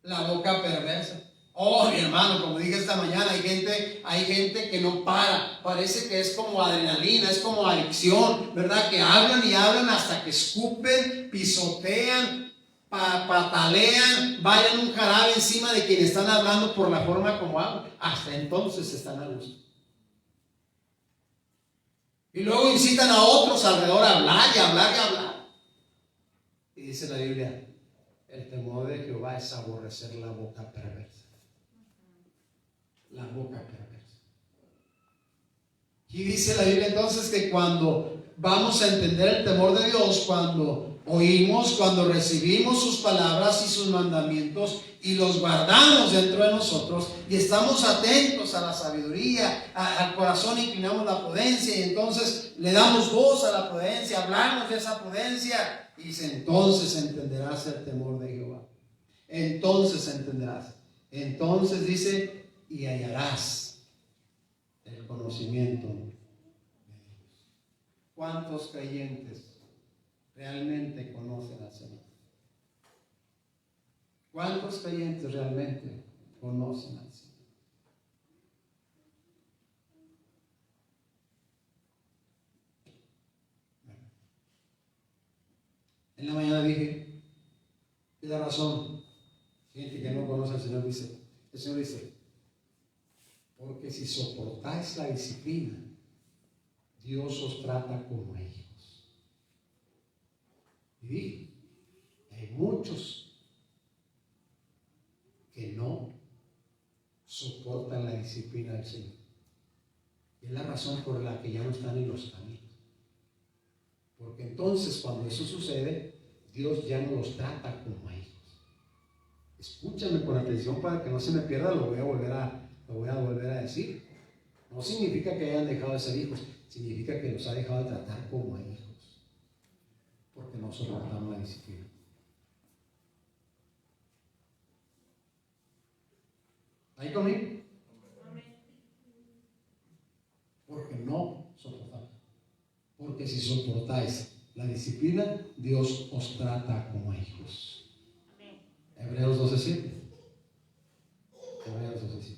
La boca perversa. Oh, mi hermano, como dije esta mañana, hay gente que no para. Parece que es como adrenalina, es como adicción, ¿verdad? Que hablan y hablan hasta que escupen, pisotean, patalean, vayan un jarabe encima de quienes están hablando por la forma como hablan. Hasta entonces están a gusto. Y luego incitan a otros alrededor a hablar y hablar y hablar. Y dice la Biblia, el temor de Jehová es aborrecer la boca perversa. La boca perversa. Y dice la Biblia entonces que cuando vamos a entender el temor de Dios, cuando oímos, cuando recibimos sus palabras y sus mandamientos y los guardamos dentro de nosotros y estamos atentos a la sabiduría, al corazón inclinamos la prudencia y entonces le damos voz a la prudencia, hablamos de esa prudencia y dice, entonces entenderás el temor de Jehová. Entonces entenderás. Entonces dice, y hallarás el conocimiento de Dios. ¿Cuántos creyentes realmente conocen al Señor? ¿Cuántos creyentes realmente conocen al Señor? En la mañana dije, es la razón. Gente que no conoce al Señor dice, el Señor dice, porque si soportáis la disciplina, Dios os trata como hijos. Y dije, hay muchos que no soportan la disciplina del Señor. Y es la razón por la que ya no están en los caminos. Porque entonces cuando eso sucede, Dios ya no los trata como hijos. Escúchame con atención para que no se me pierda, lo voy a volver a decir. No significa que hayan dejado de ser hijos, significa que los ha dejado de tratar como hijos, porque no soportamos la disciplina. ¿Ahí conmigo? Porque no soportáis. Porque si soportáis la disciplina, Dios os trata como a hijos. Hebreos 12:7. Hebreos 12:7.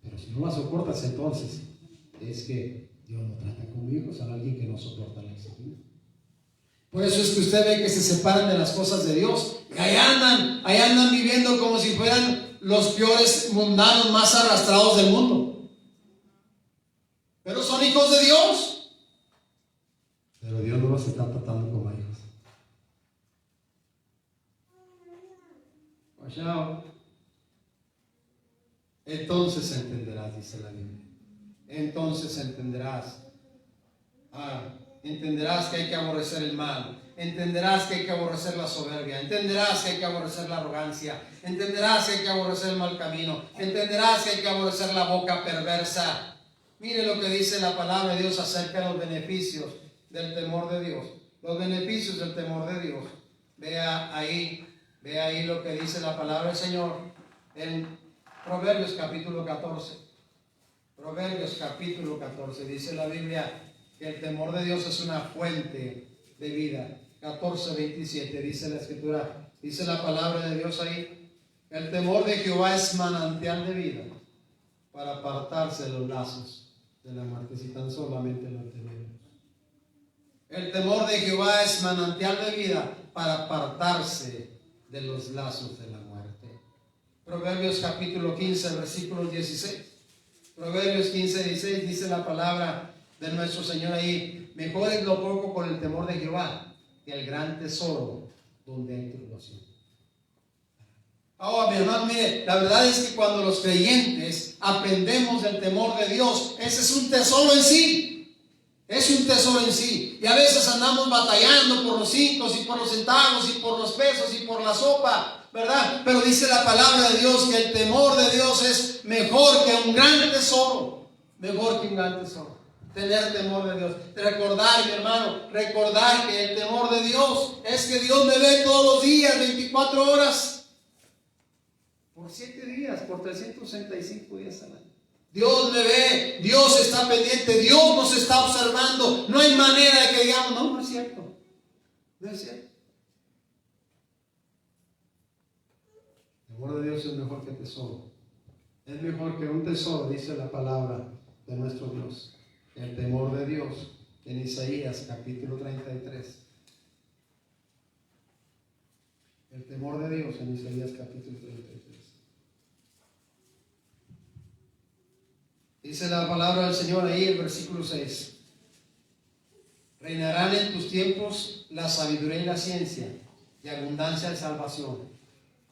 Pero si no la soportas, entonces es que Dios no trata como hijos a alguien que no soporta la disciplina. Por eso es que usted ve que se separan de las cosas de Dios. Y ahí andan viviendo como si fueran los peores mundanos más arrastrados del mundo. Pero son hijos de Dios. Pero Dios no los está tratando como hijos. Entonces entenderás, dice la Biblia. Entonces entenderás. Entenderás que hay que aborrecer el mal. Entenderás que hay que aborrecer la soberbia. Entenderás que hay que aborrecer la arrogancia. Entenderás que hay que aborrecer el mal camino. Entenderás que hay que aborrecer la boca perversa. Mire lo que dice la palabra de Dios acerca de los beneficios del temor de Dios. Los beneficios del temor de Dios. Vea ahí lo que dice la palabra del Señor en Proverbios capítulo 14. Proverbios capítulo 14. Dice la Biblia que el temor de Dios es una fuente de vida. 14:27 dice la escritura, dice la palabra de Dios ahí: el temor de Jehová es manantial de vida para apartarse de los lazos de la muerte. Si tan solamente lo entendemos. El temor de Jehová es manantial de vida para apartarse de los lazos de la muerte. Proverbios capítulo 15 versículo 16. Proverbios 15:16 dice la palabra de nuestro Señor ahí: mejor es lo poco con el temor de Jehová que el gran tesoro donde hay tribulación. Ahora, mi hermano, mire, la verdad es que cuando los creyentes aprendemos del temor de Dios, ese es un tesoro en sí. Es un tesoro en sí. Y a veces andamos batallando por los 5 y por los centavos y por los pesos y por la sopa, ¿verdad? Pero dice la palabra de Dios que el temor de Dios es mejor que un gran tesoro. Mejor que un gran tesoro. Tener temor de Dios. Recordar, mi hermano, recordar que el temor de Dios es que Dios me ve todos los días, 24 horas, por 7 días, por 365 días al año. Dios me ve, Dios está pendiente, Dios nos está observando. No hay manera de que digamos, no es cierto. No es cierto. El temor de Dios es mejor que tesoro. Es mejor que un tesoro, dice la palabra de nuestro Dios. El temor de Dios, en Isaías capítulo 33. El temor de Dios en Isaías capítulo 33. Dice la palabra del Señor ahí, el versículo 6. Reinarán en tus tiempos la sabiduría y la ciencia, y abundancia de salvación.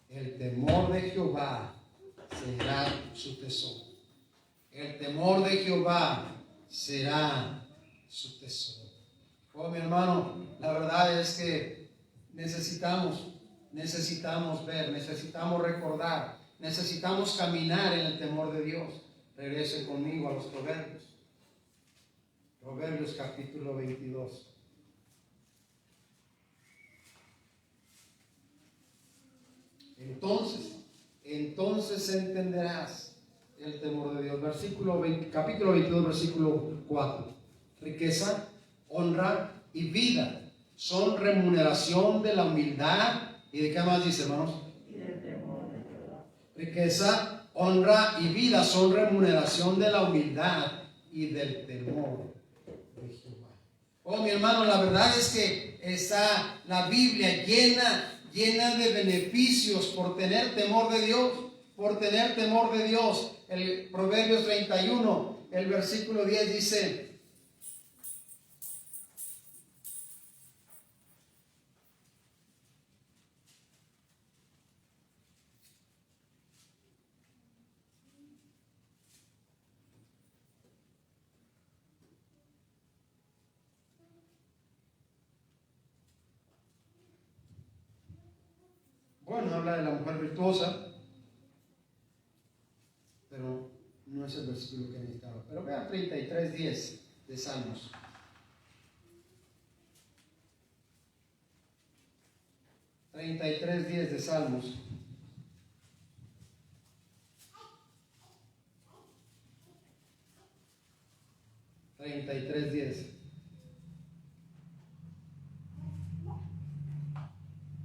El temor de Jehová será su tesoro. El temor de Jehová será su tesoro. Oh, mi hermano, la verdad es que necesitamos ver, necesitamos recordar, necesitamos caminar en el temor de Dios. Regrese conmigo a los Proverbios. Proverbios capítulo 22. Entonces entenderás el temor de Dios. Capítulo 22, versículo 4. Riqueza, honra y vida son remuneración de la humildad. ¿Y de qué más dice, hermanos? Y del temor de Jehová. Riqueza, honra y vida son remuneración de la humildad y del temor de Jehová. Oh, mi hermano, la verdad es que está la Biblia llena de beneficios por tener temor de Dios. Por tener temor de Dios. El Proverbios 31, el versículo 10 dice: bueno, habla de la mujer virtuosa, pero no es el versículo que necesitaba. Pero vean 33:10 de Salmos. 33:10 de Salmos. 33:10.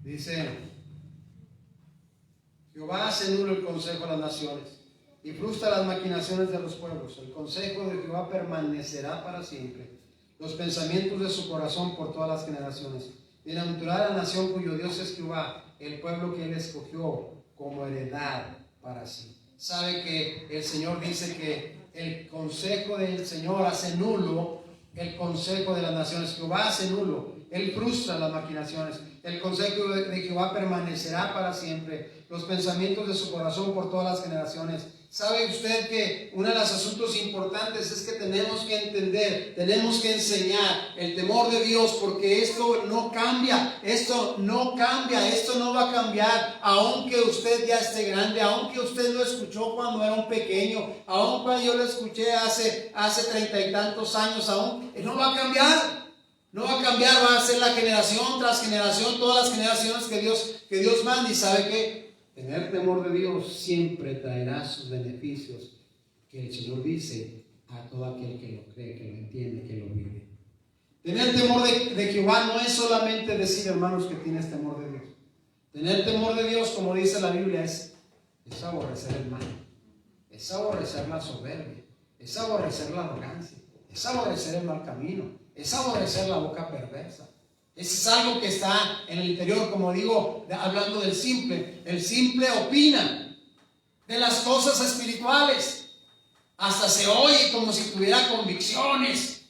Dice: Jehová hace nulo el consejo de las naciones y frustra las maquinaciones de los pueblos. El consejo de Jehová permanecerá para siempre, los pensamientos de su corazón por todas las generaciones. Bienaventurada la nación cuyo Dios es Jehová, el pueblo que él escogió como heredad para sí. Sabe que el Señor dice que el consejo del Señor hace nulo el consejo de las naciones. Jehová hace nulo, él frustra las maquinaciones. El consejo de Jehová permanecerá para siempre, los pensamientos de su corazón por todas las generaciones. ¿Sabe usted que uno de los asuntos importantes es que tenemos que entender, tenemos que enseñar el temor de Dios, porque esto no cambia, esto no va a cambiar, aunque usted ya esté grande, aunque usted lo escuchó cuando era un pequeño, aun cuando yo lo escuché hace 30 y tantos años, aún no va a cambiar. No va a cambiar, va a ser la generación tras generación, todas las generaciones que Dios manda. Y sabe que tener temor de Dios siempre traerá sus beneficios, que el Señor dice a todo aquel que lo cree, que lo entiende, que lo vive. Tener temor de Jehová no es solamente decir, hermanos, que tienes temor de Dios. Tener temor de Dios, como dice la Biblia, es aborrecer el mal, es aborrecer la soberbia, es aborrecer la arrogancia, es aborrecer el mal camino, es aborrecer la boca perversa. Es algo que está en el interior, como digo, hablando del simple. El simple opina de las cosas espirituales. Hasta se oye como si tuviera convicciones.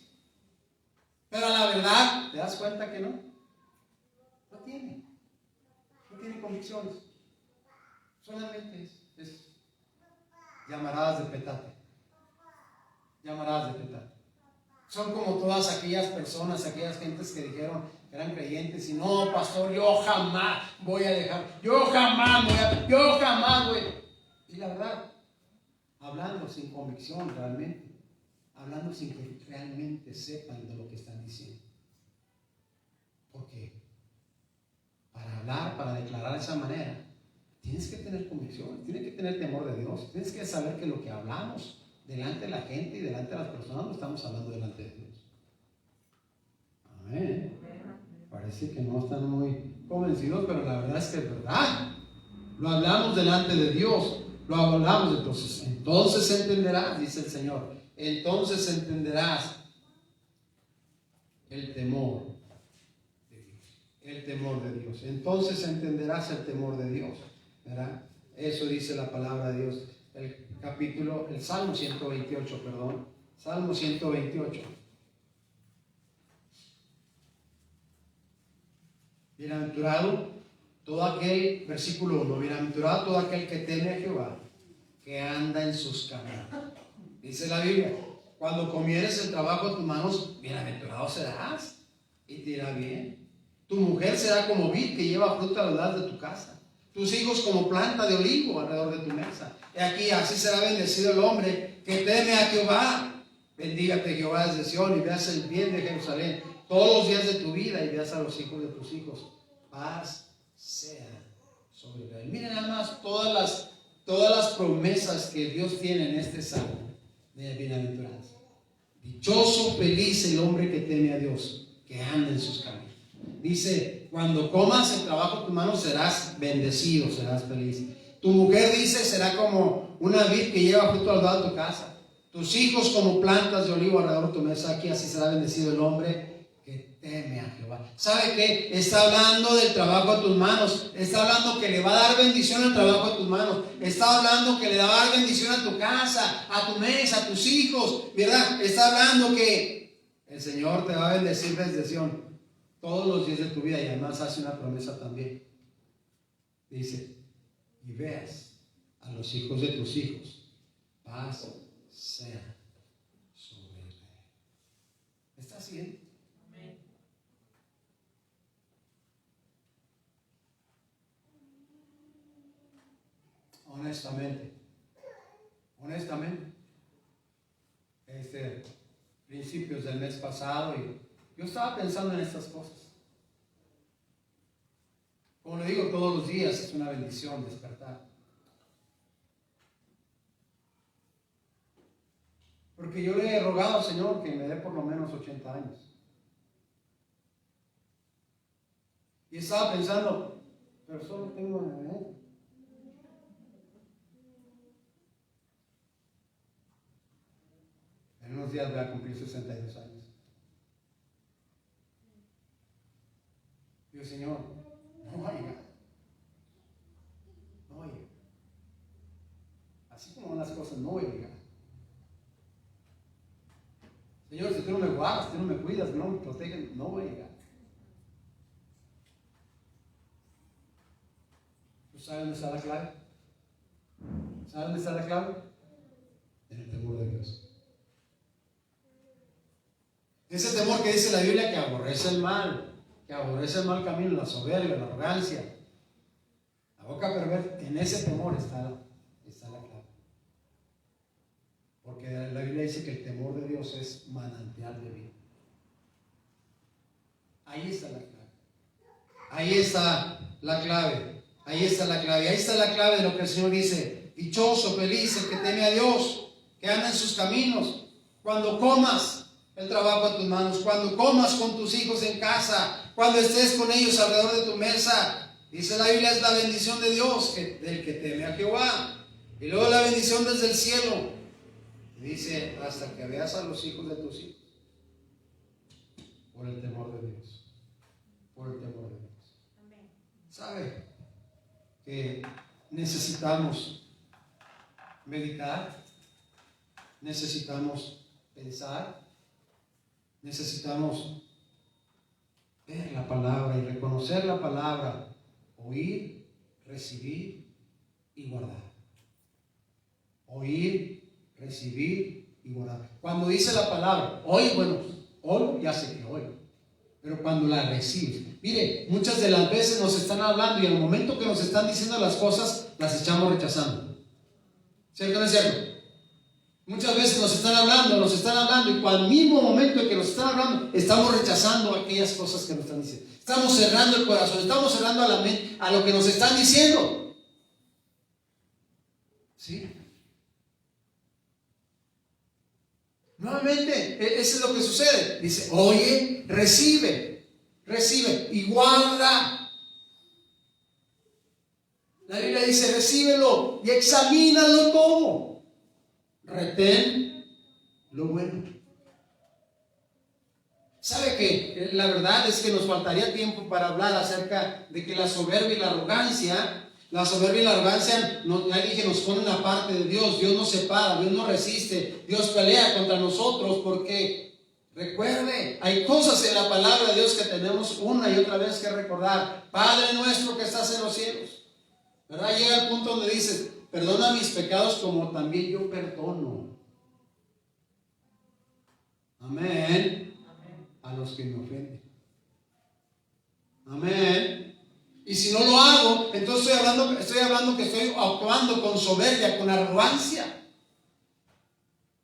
Pero la verdad, ¿te das cuenta que no? No tiene convicciones. Solamente es llamaradas de petate. Llamaradas de petate. Son como todas aquellas personas, aquellas gentes que dijeron que eran creyentes y no, pastor, yo jamás voy a dejar, yo jamás voy. Y la verdad, hablando sin convicción realmente, hablando sin que realmente sepan de lo que están diciendo. Porque para hablar, para declarar de esa manera, tienes que tener convicción, tienes que tener temor de Dios, tienes que saber que lo que hablamos delante de la gente y delante de las personas lo estamos hablando delante de Dios. Amén. Parece que no están muy convencidos, pero la verdad es que es verdad. Lo hablamos delante de Dios, lo hablamos entonces entenderás, dice el Señor, entonces entenderás el temor de Dios. El temor de Dios. Entonces entenderás el temor de Dios, ¿verdad? Eso dice la palabra de Dios. El Salmo 128, perdón. Salmo 128. Bienaventurado todo aquel, versículo 1, bienaventurado todo aquel que teme a Jehová, que anda en sus caminos. Dice la Biblia, cuando comieres el trabajo de tus manos, bienaventurado serás y te irá bien. Tu mujer será como vid que lleva fruta a los lados de tu casa. Tus hijos como planta de olivo alrededor de tu mesa. Y aquí así será bendecido el hombre que teme a Jehová. Bendígate Jehová desde Sión y veas el bien de Jerusalén todos los días de tu vida y veas a los hijos de tus hijos. Paz sea sobre él. Miren nada más todas las promesas que Dios tiene en este salmo de bienaventuranza. Dichoso, feliz el hombre que teme a Dios, que anda en sus caminos. Dice, cuando comas el trabajo de tus manos serás bendecido, serás feliz. Tu mujer, dice, será como una vid que lleva fruto al lado de tu casa. Tus hijos como plantas de olivo alrededor de tu mesa. Aquí así será bendecido el hombre que teme a Jehová. ¿Sabe qué? Está hablando del trabajo de tus manos. Está hablando que le va a dar bendición al trabajo de tus manos. Está hablando que le va a dar bendición a tu casa, a tu mesa, a tus hijos, ¿verdad? Está hablando que el Señor te va a bendecir desde Sión todos los días de tu vida, y además hace una promesa también. Dice, y veas a los hijos de tus hijos, paz sea sobre él. ¿Está haciendo? Amén. Honestamente, principios del mes pasado, y yo estaba pensando en estas cosas. Como le digo, todos los días es una bendición despertar. Porque yo le he rogado al Señor que me dé por lo menos 80 años. Y estaba pensando, pero solo tengo 90. En unos días voy a cumplir 62 años. Digo, Señor, no va a llegar. No va a llegar. Así como van las cosas, no voy a llegar. Señor, si tú no me guardas, si tú no me cuidas, no me proteges, no voy a llegar. ¿Tú sabes dónde está la clave? ¿Sabes dónde está la clave? En el temor de Dios. Ese temor que dice la Biblia que aborrece el mal camino, la soberbia, la arrogancia, la boca perversa. En ese temor está la clave. Porque la Biblia dice que el temor de Dios es manantial de vida. Ahí está la clave. Ahí está la clave. Ahí está la clave. Ahí está la clave de lo que el Señor dice. Dichoso, feliz el que teme a Dios, que anda en sus caminos. Cuando comas el trabajo a tus manos, cuando comas con tus hijos en casa, cuando estés con ellos alrededor de tu mesa, dice la Biblia, es la bendición de Dios del que teme a Jehová. Y luego la bendición desde el cielo. Dice, hasta que veas a los hijos de tus hijos. Por el temor de Dios. Por el temor de Dios. Amén. ¿Sabe? Que necesitamos meditar, necesitamos pensar, necesitamos ver la palabra y reconocer la palabra, oír, recibir y guardar. Oír, recibir y guardar. Cuando dice la palabra, hoy, bueno, hoy ya sé que hoy, pero cuando la recibes, mire, muchas de las veces nos están hablando y en el momento que nos están diciendo las cosas, las echamos rechazando. ¿Cierto o no es cierto? Muchas veces nos están hablando y cuando al mismo momento en que nos están hablando, estamos rechazando aquellas cosas que nos están diciendo. Estamos cerrando el corazón, estamos cerrando a la mente a lo que nos están diciendo. ¿Sí? Nuevamente, eso es lo que sucede. Dice, oye, recibe y guarda. La Biblia dice, recíbelo y examínalo todo. Retén lo bueno. ¿Sabe que la verdad es que nos faltaría tiempo para hablar acerca de que la soberbia y la arrogancia, ya dije, nos ponen aparte de Dios. Dios nos separa, Dios nos resiste, Dios pelea contra nosotros porque, recuerde, hay cosas en la palabra de Dios que tenemos una y otra vez que recordar. Padre nuestro que estás en los cielos, ¿verdad? Llega el punto donde dices, perdona mis pecados como también yo perdono. Amén. A los que me ofenden. Amén. Y si no lo hago, entonces estoy hablando que estoy actuando con soberbia, con arrogancia.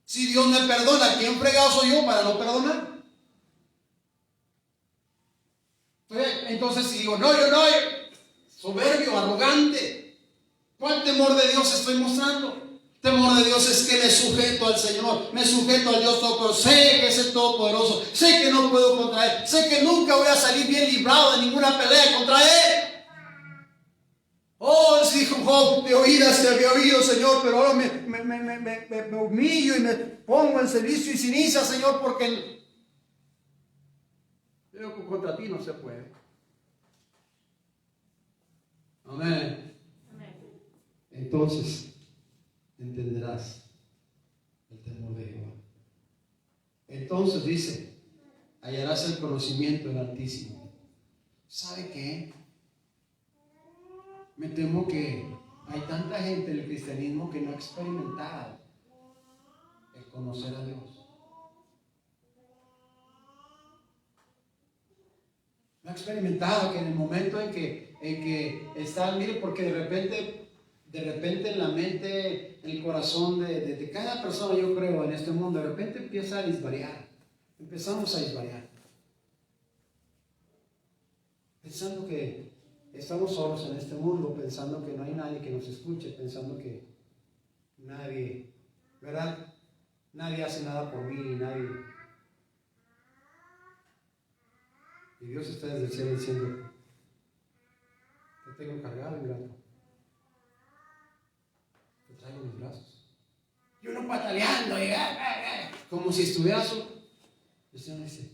Si Dios me perdona, ¿quién fregado soy yo para no perdonar? Entonces si digo, no, yo no, soberbio, arrogante, ¿cuál temor de Dios estoy mostrando? Temor de Dios es que me sujeto al Señor, me sujeto al Dios Todopoderoso, sé que es el Todopoderoso, sé que no puedo contra Él, sé que nunca voy a salir bien librado de ninguna pelea contra Él. Oh, dijo Job, de oídas te había oído, Señor, pero ahora me humillo y me pongo en servicio y ceniza, Señor, porque creo que contra ti no se puede. Amén. Entonces entenderás el temor de Jehová. Entonces dice, hallarás el conocimiento del Altísimo. ¿Sabe qué? Me temo que hay tanta gente en el cristianismo que no ha experimentado el conocer a Dios. No ha experimentado que en el momento en que está, mire, porque de repente en la mente, en el corazón de cada persona, yo creo, en este mundo, de repente empieza a disvariar. Empezamos a disvariar. Pensando que estamos solos en este mundo, pensando que no hay nadie que nos escuche, pensando que nadie, ¿verdad? nadie hace nada por mí, nadie. Y Dios está desde el cielo diciendo, te tengo cargado, ingrato. Te traigo en mis brazos. Y uno pataleando, como si estuviera solo. El Señor dice,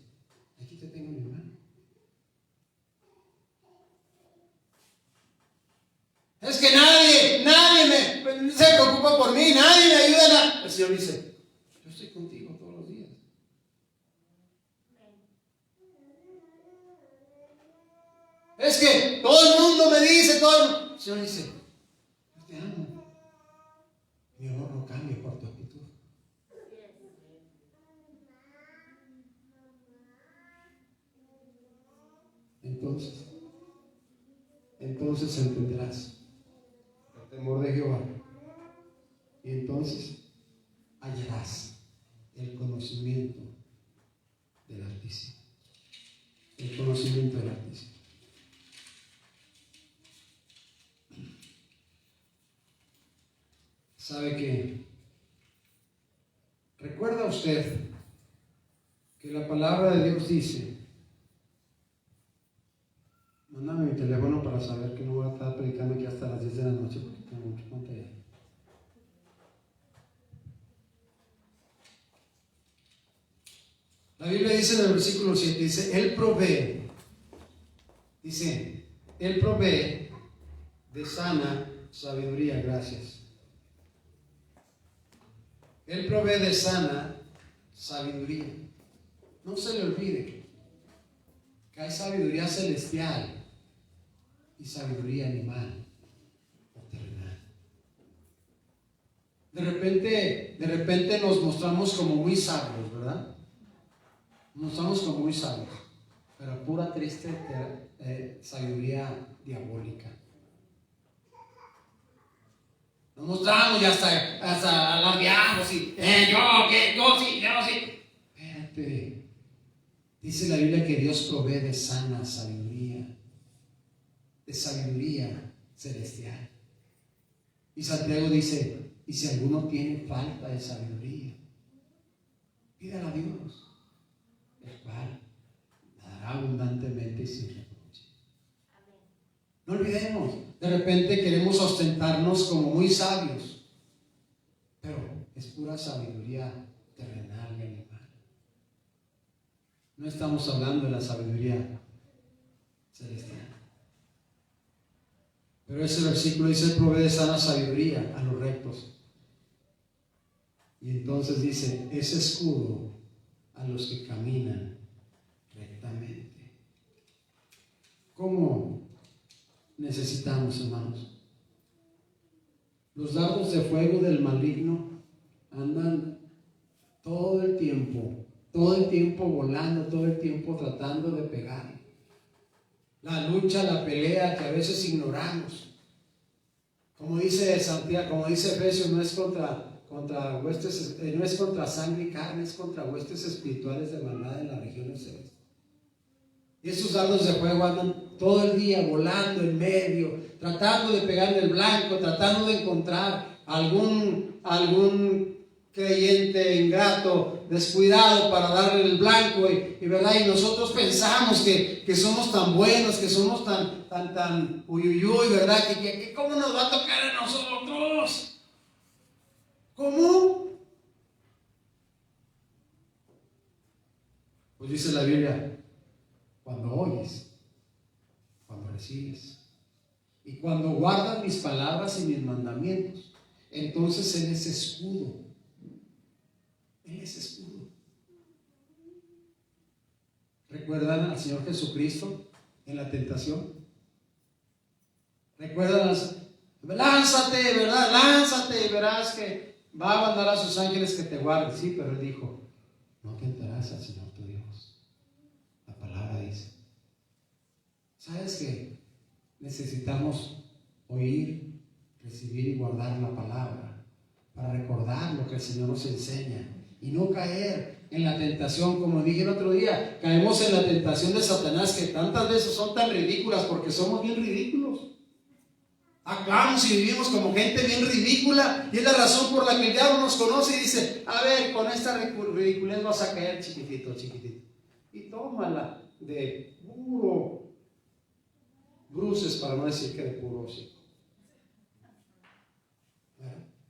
aquí te tengo en mi mano. Es que nadie se preocupa por mí, nadie me ayuda. El Señor dice, yo estoy contigo todos los días. Es que todo el mundo me dice, el Señor dice, yo te amo. Mi amor no cambia por tu actitud. Entonces entenderás el temor de Jehová, y entonces hallarás el conocimiento del Altísimo. El conocimiento del Altísimo. ¿Sabe qué? ¿Recuerda usted que la palabra de Dios dice? Mándame mi teléfono para saber que no voy a estar predicando aquí hasta las 10 de la noche porque tengo mucha pantalla. La Biblia dice en el versículo 7, dice, Él provee de sana sabiduría, gracias. Él provee de sana sabiduría. No se le olvide que hay sabiduría celestial y sabiduría animal o terrenal. De repente nos mostramos como muy sabios, ¿verdad? Nos mostramos como muy sabios, pero pura triste sabiduría diabólica. Nos mostramos y hasta alardeamos y yo sí. Espérate. Dice la Biblia que Dios provee de sana sabiduría, de sabiduría celestial. Y Santiago dice, y si alguno tiene falta de sabiduría, pídala a Dios, el cual la dará abundantemente y sin reproche. No olvidemos, de repente queremos ostentarnos como muy sabios, pero es pura sabiduría terrenal y animal. No estamos hablando de la sabiduría celestial. Pero ese versículo dice, Él provee de sana sabiduría a los rectos. Y entonces dice, es escudo a los que caminan rectamente. ¿Cómo necesitamos, hermanos? Los dardos de fuego del maligno andan todo el tiempo volando, todo el tiempo tratando de pegar. La lucha, la pelea que a veces ignoramos. Como dice Santiago, como dice Efesios, no es contra huestes, no es contra sangre y carne, es contra huestes espirituales de maldad en las regiones celestes. Y esos dardos de fuego andan todo el día volando en medio, tratando de pegar en el blanco, tratando de encontrar algún creyente ingrato, descuidado para darle el blanco y verdad, y nosotros pensamos que somos tan buenos, que somos tan uyuyuy, verdad, que cómo nos va a tocar a nosotros. ¿Cómo? Pues dice la Biblia, cuando oyes, cuando recibes y cuando guardas mis palabras y mis mandamientos, entonces Él es escudo. Él es escudo. ¿Recuerdan al Señor Jesucristo en la tentación? ¿Recuerdan? Lánzate, ¿verdad? Lánzate y verás que va a mandar a sus ángeles que te guarden. Sí, pero Él dijo, no tentarás al Señor tu Dios. La palabra dice. ¿Sabes qué? Necesitamos oír, recibir y guardar la palabra para recordar lo que el Señor nos enseña y no caer en la tentación. Como dije el otro día, caemos en la tentación de Satanás, que tantas veces son tan ridículas porque somos bien ridículos. Actuamos y vivimos como gente bien ridícula, y es la razón por la que el diablo nos conoce y dice: a ver, con esta ridiculez vas a caer chiquitito, chiquitito. Y tómala de puro bruces, para no decir que de puro hocico.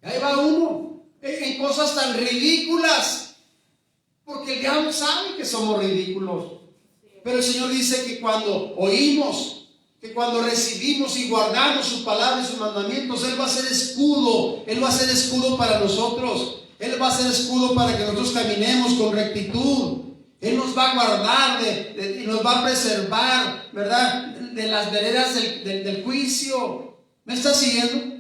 Ahí va uno en cosas tan ridículas, porque el diablo sabe que somos ridículos. Pero el Señor dice que cuando oímos, que cuando recibimos y guardamos su palabra y sus mandamientos, Él va a ser escudo. Él va a ser escudo para nosotros. Él va a ser escudo para que nosotros caminemos con rectitud. Él nos va a guardar y nos va a preservar, ¿verdad?, de las veredas del juicio. ¿Me está siguiendo?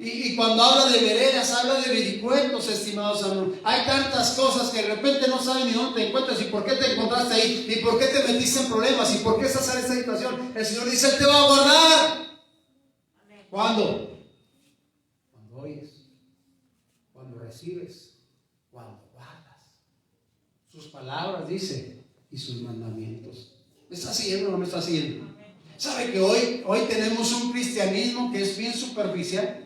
Y cuando habla de veredas, habla de vericuetos, estimados hermanos. Hay tantas cosas que de repente no saben ni dónde te encuentras, y por qué te encontraste ahí, y por qué te metiste en problemas, y por qué estás en esta situación. El Señor dice: Él te va a guardar. ¿Cuándo? Cuando oyes, cuando recibes, cuando guardas sus palabras, dice, y sus mandamientos. ¿Me está siguiendo o no me está siguiendo? ¿Sabe que hoy tenemos un cristianismo que es bien superficial?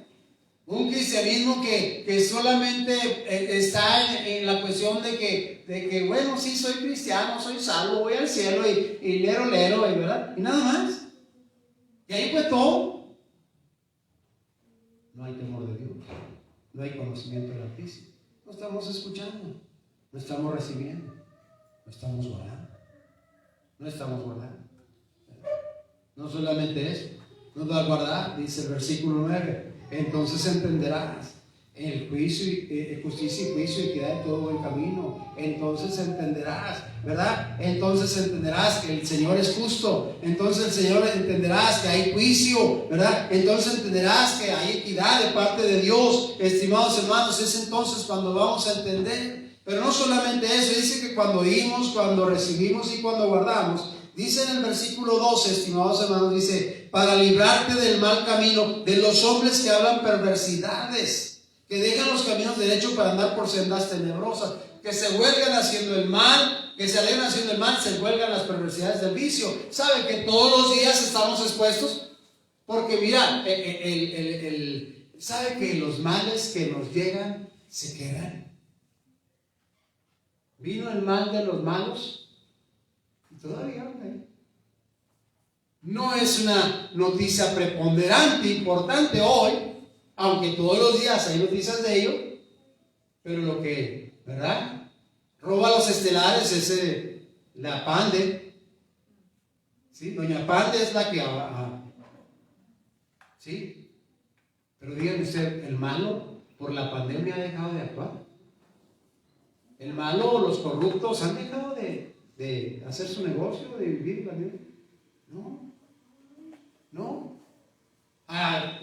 Un cristianismo que solamente está en la cuestión de que, bueno, sí, soy cristiano, soy salvo, voy al cielo y lero, ¿verdad? Y nada más. Y ahí fue todo. No hay temor de Dios, no hay conocimiento del Altísimo. No estamos escuchando, no estamos recibiendo, no estamos guardando. No estamos guardando. No solamente eso, nos va a guardar, dice el versículo 9. Entonces entenderás el juicio, justicia y juicio, equidad y todo buen camino. Entonces entenderás, ¿verdad? Entonces entenderás que el Señor es justo. Entonces el Señor entenderás que hay juicio, ¿verdad? Entonces entenderás que hay equidad de parte de Dios. Estimados hermanos, es entonces cuando vamos a entender. Pero no solamente eso, dice que cuando oímos, cuando recibimos y cuando guardamos. Dice en el versículo 12, estimados hermanos, dice: para librarte del mal camino, de los hombres que hablan perversidades, que dejan los caminos derechos para andar por sendas tenebrosas, que se huelgan haciendo el mal, que se alegran haciendo el mal, se huelgan las perversidades del vicio. ¿Sabe que todos los días estamos expuestos? Porque mira, ¿sabe que los males que nos llegan se quedan? Vino el mal de los malos. Todavía no es una noticia preponderante, importante hoy, aunque todos los días hay noticias de ello, pero lo que, ¿verdad?, roba los estelares es la Pande, ¿sí? Doña Pande es la que, ¿sí? Pero díganme usted, ¿el malo por la pandemia ha dejado de actuar? ¿El malo, los corruptos han dejado de hacer su negocio, de vivir la vida? No.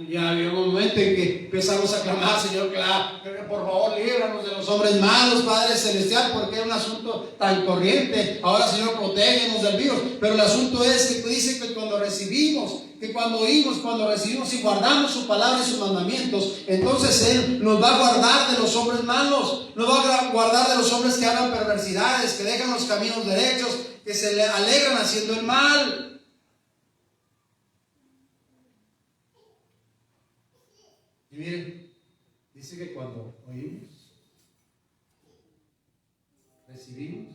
Ya había un momento en que empezamos a clamar: Señor, que por favor líbranos de los hombres malos, Padre Celestial, porque es un asunto tan corriente. Ahora, Señor, protégenos del virus. Pero el asunto es que dice que cuando recibimos, que cuando oímos, cuando recibimos y guardamos su palabra y sus mandamientos, entonces Él nos va a guardar de los hombres malos, nos va a guardar de los hombres que hagan perversidades, que dejan los caminos derechos, que se le alegran haciendo el mal. Y miren, dice que cuando oímos, recibimos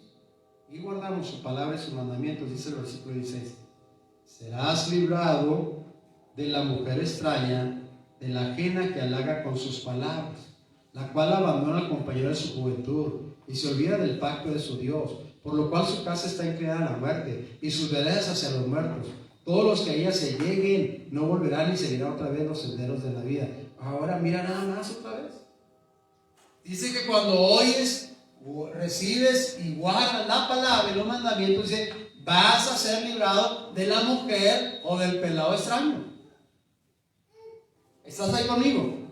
y guardamos su palabra y sus mandamientos, dice el versículo 16: serás librado de la mujer extraña, de la ajena que halaga con sus palabras, la cual abandona al compañero de su juventud y se olvida del pacto de su Dios, por lo cual su casa está inclinada a la muerte y sus veredas hacia los muertos. Todos los que a ella se lleguen no volverán y seguirán otra vez los senderos de la vida. Ahora mira nada más otra vez. Dice que cuando oyes, recibes y guardas la palabra y los mandamientos, dice, vas a ser librado de la mujer o del pelado extraño. ¿Estás ahí conmigo?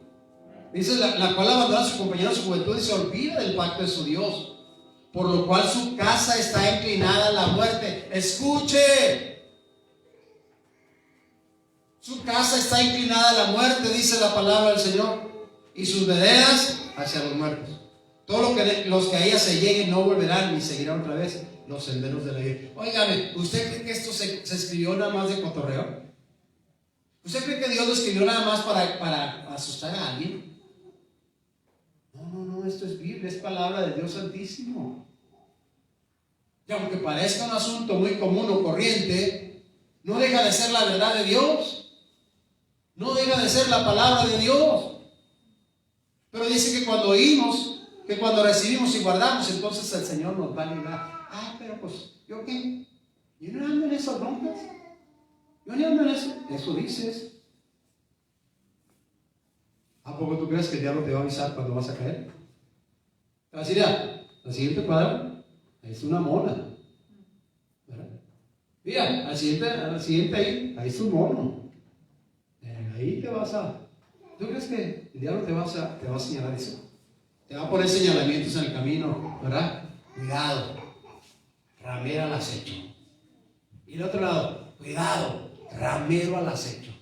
Dice, la cual abandona a su compañero de su juventud y se olvida del pacto de su Dios, por lo cual su casa está inclinada a la muerte. Escuche. Su casa está inclinada a la muerte, dice la palabra del Señor, y sus veredas hacia los muertos. Todos los que a ella se lleguen no volverán ni seguirán otra vez los senderos de la vida. Óigame, ¿usted cree que esto se escribió nada más de cotorreo? ¿Usted cree que Dios lo escribió nada más para asustar a alguien? No, esto es Biblia, es palabra de Dios Santísimo. Y aunque parezca un asunto muy común o corriente, no deja de ser la verdad de Dios. No deja de ser la palabra de Dios. Pero dice que cuando oímos, que cuando recibimos y guardamos, entonces el Señor nos va a librar. Pero pues, ¿yo qué? Yo no ando en esas broncas. Yo no ando en eso. Eso dices. ¿A poco tú crees que el diablo te va a avisar cuando vas a caer? Te va a decir, ya, la siguiente cuadra, ahí es una mona. ¿Verdad? Mira, al siguiente ahí es un mono. Ahí te vas a... ¿Tú crees que el diablo te va a señalar eso? Te va a poner señalamientos en el camino, ¿verdad? Cuidado, ramero al acecho. Y el otro lado, cuidado, ramero al acecho.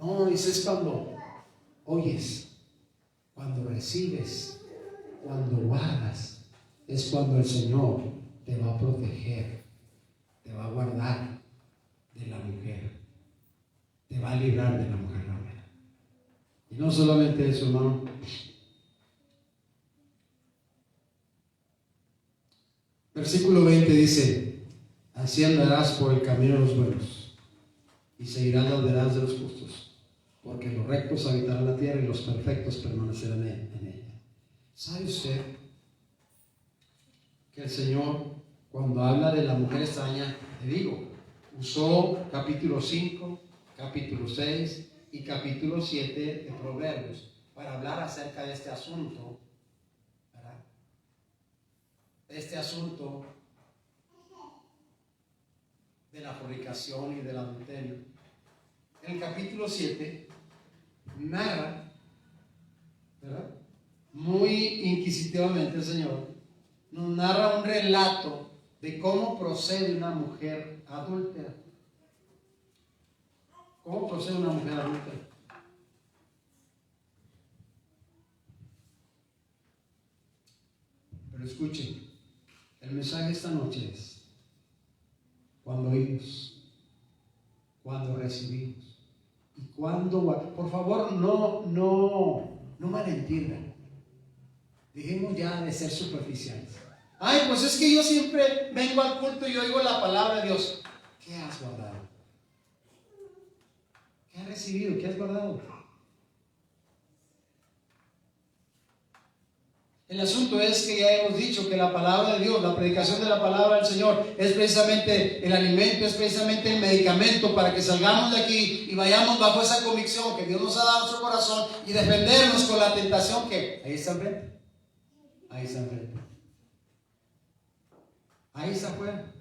No, eso es cuando oyes, cuando recibes, cuando guardas. Es cuando el Señor te va a proteger, te va a guardar de la mujer, te va a librar de la mujer ramera. Y no solamente eso, hermano. Versículo 20 dice: así andarás por el camino de los buenos y seguirás las veredas de los justos, porque los rectos habitarán la tierra y los perfectos permanecerán en ella. ¿Sabe usted que el Señor, cuando habla de la mujer extraña, le digo, usó capítulo 5, capítulo 6 y capítulo 7 de Proverbios para hablar acerca de este asunto, ¿verdad? Este asunto de la fornicación y del adulterio. En el capítulo 7 narra, ¿verdad?, muy inquisitivamente el Señor nos narra un relato de cómo procede una mujer adúltera. ¿Cómo procede una mujer adúltera? Pero escuchen, el mensaje esta noche es: cuando oímos, cuando recibimos y cuando, por favor, no malentiendan. Dejemos ya de ser superficiales. Ay, pues es que yo siempre vengo al culto y oigo la palabra de Dios. ¿Qué has guardado? ¿Qué has recibido? ¿Qué has guardado? El asunto es que ya hemos dicho que la palabra de Dios, la predicación de la palabra del Señor, es precisamente el alimento, es precisamente el medicamento para que salgamos de aquí y vayamos bajo esa convicción que Dios nos ha dado en nuestro corazón y defendernos con la tentación que ahí está enfrente. Ahí está enfrente. Ahí está afuera.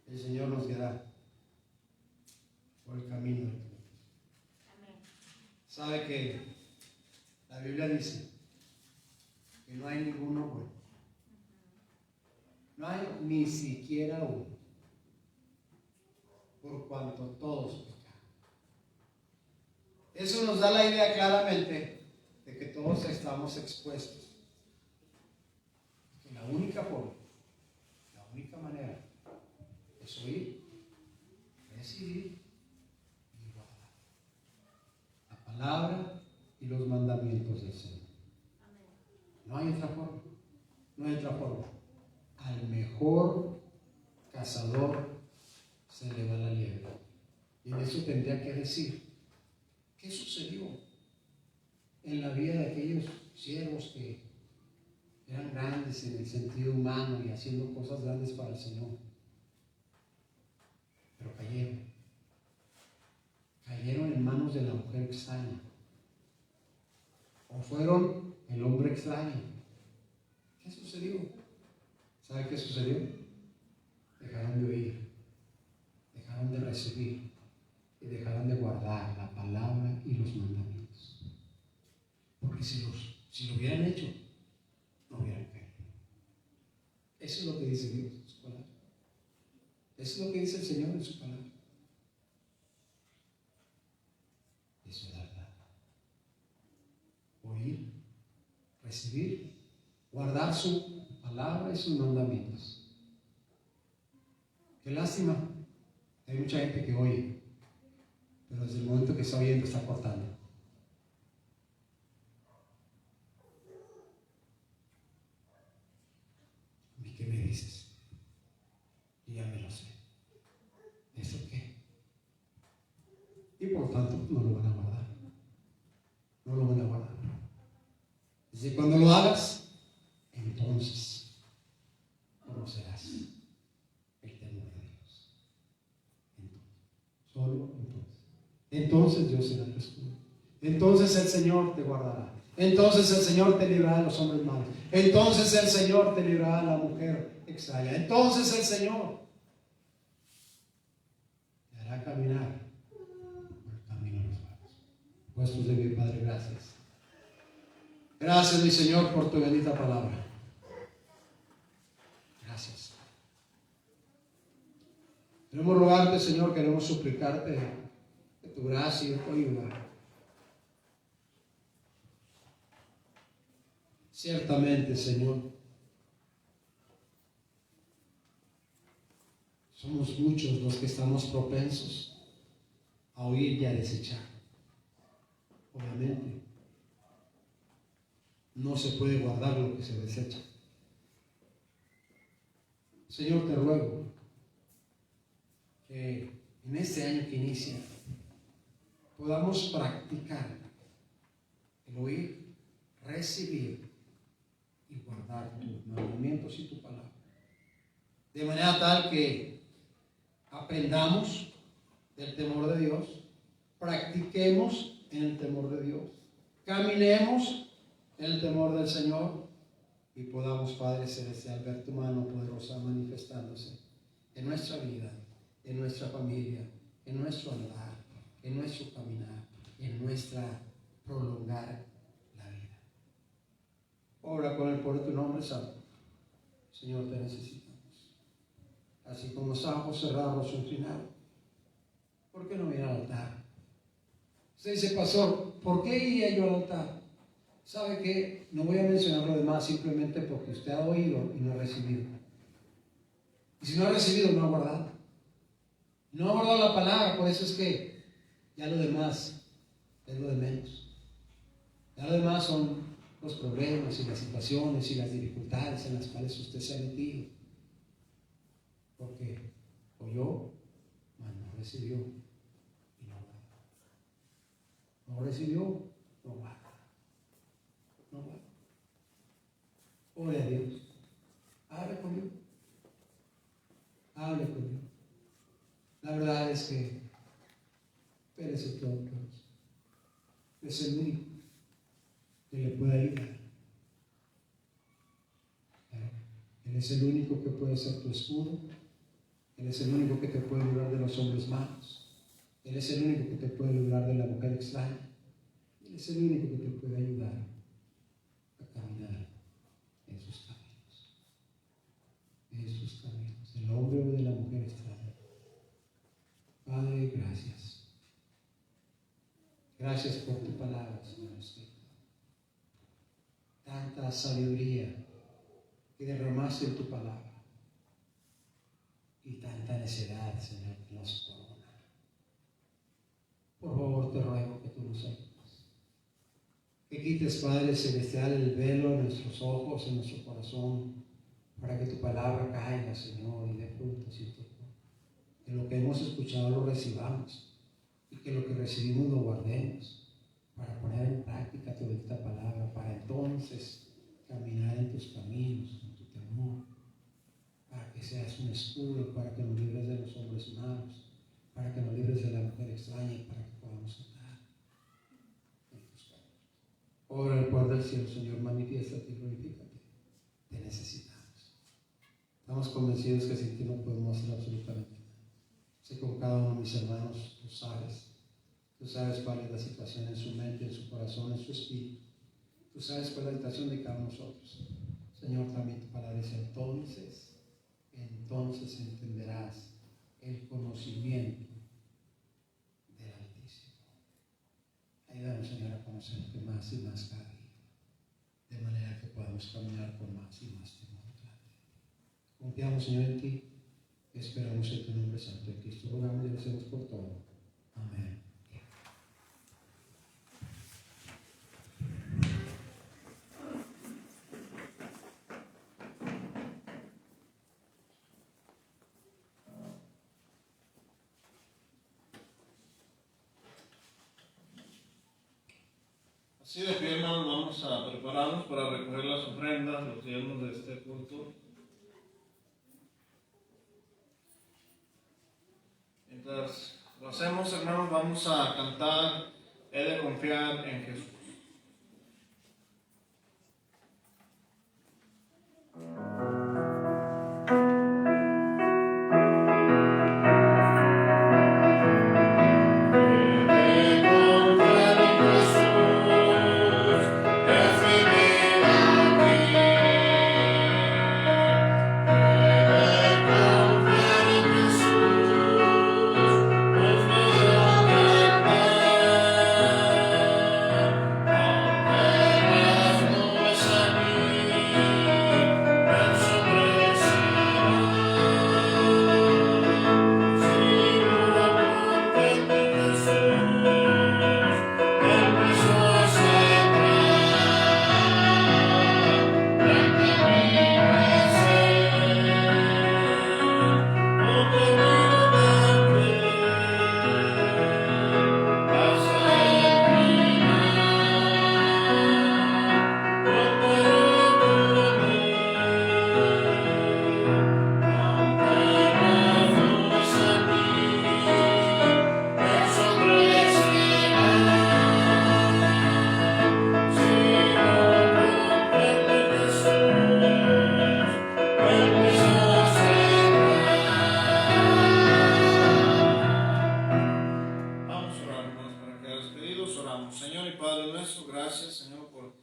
El Señor nos guiará por el camino. Sabe que la Biblia dice que no hay ninguno bueno. No hay ni siquiera uno. Por cuanto todos pecaron. Eso nos da la idea claramente de que todos estamos expuestos. Que la única forma, la única manera es oír, recibir y guardar la palabra y los mandamientos del Señor. No hay otra forma. No hay otra forma. Al mejor cazador se le va la liebre. Y en eso tendría que decir: ¿qué sucedió en la vida de aquellos siervos que eran grandes en el sentido humano y haciendo cosas grandes para el Señor? Pero cayeron en manos de la mujer extraña, o fueron el hombre extraño. ¿Qué sucedió? ¿Sabe qué sucedió? Dejaron de oír, dejaron de recibir y dejaron de guardar la palabra y los mandamientos. Porque si lo hubieran hecho, no hubieran caído. Eso es lo que dice Dios en su palabra. Eso es lo que dice el Señor en su palabra. Eso es verdad. Oír, recibir, guardar su palabra y sus mandamientos. Qué lástima. Hay mucha gente que oye, pero desde el momento que está oyendo está cortando. ¿Y qué me dices? Y ya me lo sé. ¿Eso qué? Y por tanto no lo van a guardar. No lo van a guardar. Dice, cuando lo hagas, entonces conocerás el temor de Dios. Solo entonces. Entonces Dios será tu escudo. Entonces el Señor te guardará. Entonces el Señor te librará de los hombres malos. Entonces el Señor te librará de la mujer extraña. Entonces el Señor te hará caminar por el camino de los malos. Puestos de mi Padre, gracias. Gracias, mi Señor, por tu bendita palabra. Gracias. Queremos rogarte, Señor, queremos suplicarte de tu gracia y de tu ayuda. Ciertamente, Señor, somos muchos los que estamos propensos a oír y a desechar. Obviamente, no se puede guardar lo que se desecha. Señor, te ruego que en este año que inicia podamos practicar el oír, recibir y guardar tus mandamientos y tu palabra. De manera tal que aprendamos del temor de Dios, practiquemos en el temor de Dios, caminemos en el temor del Señor y podamos, Padre Celestial, ver tu mano poderosa manifestándose en nuestra vida, en nuestra familia, en nuestro andar, en nuestro caminar, en nuestra prolongar la vida. Obra con el poder de tu nombre santo. Señor, te necesitamos. Así como los ojos cerrados o inclinados, ¿por qué no ir al altar? Usted dice, pastor, ¿por qué iría yo al altar? ¿Sabe qué? No voy a mencionar lo demás simplemente porque usted ha oído y no ha recibido. Y si no ha recibido, no ha guardado. No ha guardado la palabra, por eso es que ya lo demás es lo de menos. Ya lo demás son los problemas y las situaciones y las dificultades en las cuales usted se ha metido. Porque oyó, mas no recibió y no guardó. No recibió, no guardó. No guardó. Ore a Dios. Hable con Dios. Hable con Dios. La verdad es que Él es el Todopoderoso. Es el único que le puede ayudar. Él es el único que puede ser tu escudo. Él es el único que te puede librar de los hombres malos. Él es el único que te puede librar de la mujer extraña. Él es el único que te puede ayudar a caminar en sus caminos. En sus caminos. El hombre o de la mujer extraña. Padre, gracias. Gracias por tu palabra, Señor. Tanta sabiduría que derramaste en tu palabra. Y tanta necedad, Señor, que nos corona. Por favor, te ruego que tú nos ayudes. Que quites, Padre Celestial, el velo en nuestros ojos, en nuestro corazón, para que tu palabra caiga, Señor, y dé frutos y fruto. Que lo que hemos escuchado lo recibamos y que lo que recibimos lo guardemos para poner en práctica tu bendita palabra, para entonces caminar en tus caminos, en tu temor, para que seas un escudo, para que nos libres de los hombres malos, para que nos libres de la mujer extraña y para que podamos andar en tus caminos. Obra el poder del cielo, Señor, manifiéstate y glorifícate. Te necesitamos. Estamos convencidos que sin ti no podemos hacer absolutamente nada. Sé con cada uno de mis hermanos, tú sabes cuál es la situación en su mente, en su corazón, en su espíritu. Tú sabes cuál es la situación de cada uno de nosotros. Señor, también tu palabra dice, entonces entenderás el conocimiento del Altísimo. Ayúdanos, Señor, a conocerte más y más cada día, de manera que podamos caminar con más y más temor. Confiamos, Señor, en ti. Esperamos en tu nombre santo. En Cristo rogamos y agradecemos por todo. Amén. Así de pie, hermanos, vamos a prepararnos para recoger las ofrendas, los diezmos de este culto. Mientras lo hacemos, hermanos, vamos a cantar He de confiar en Jesús. Señor y Padre nuestro, gracias, Señor, por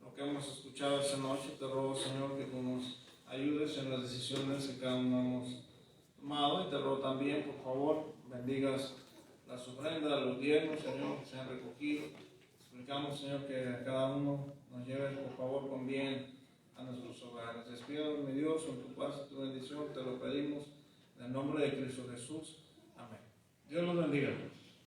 lo que hemos escuchado esta noche. Te ruego, Señor, que tú nos ayudes en las decisiones que cada uno hemos tomado. Y te ruego también, por favor, bendigas las ofrendas, los diezmos, Señor, que se han recogido. Suplicamos, Señor, que a cada uno nos lleves, por favor, con bien a nuestros hogares. Despido, mi Dios, con tu paz y tu bendición. Te lo pedimos en el nombre de Cristo Jesús. Amén. Dios los bendiga.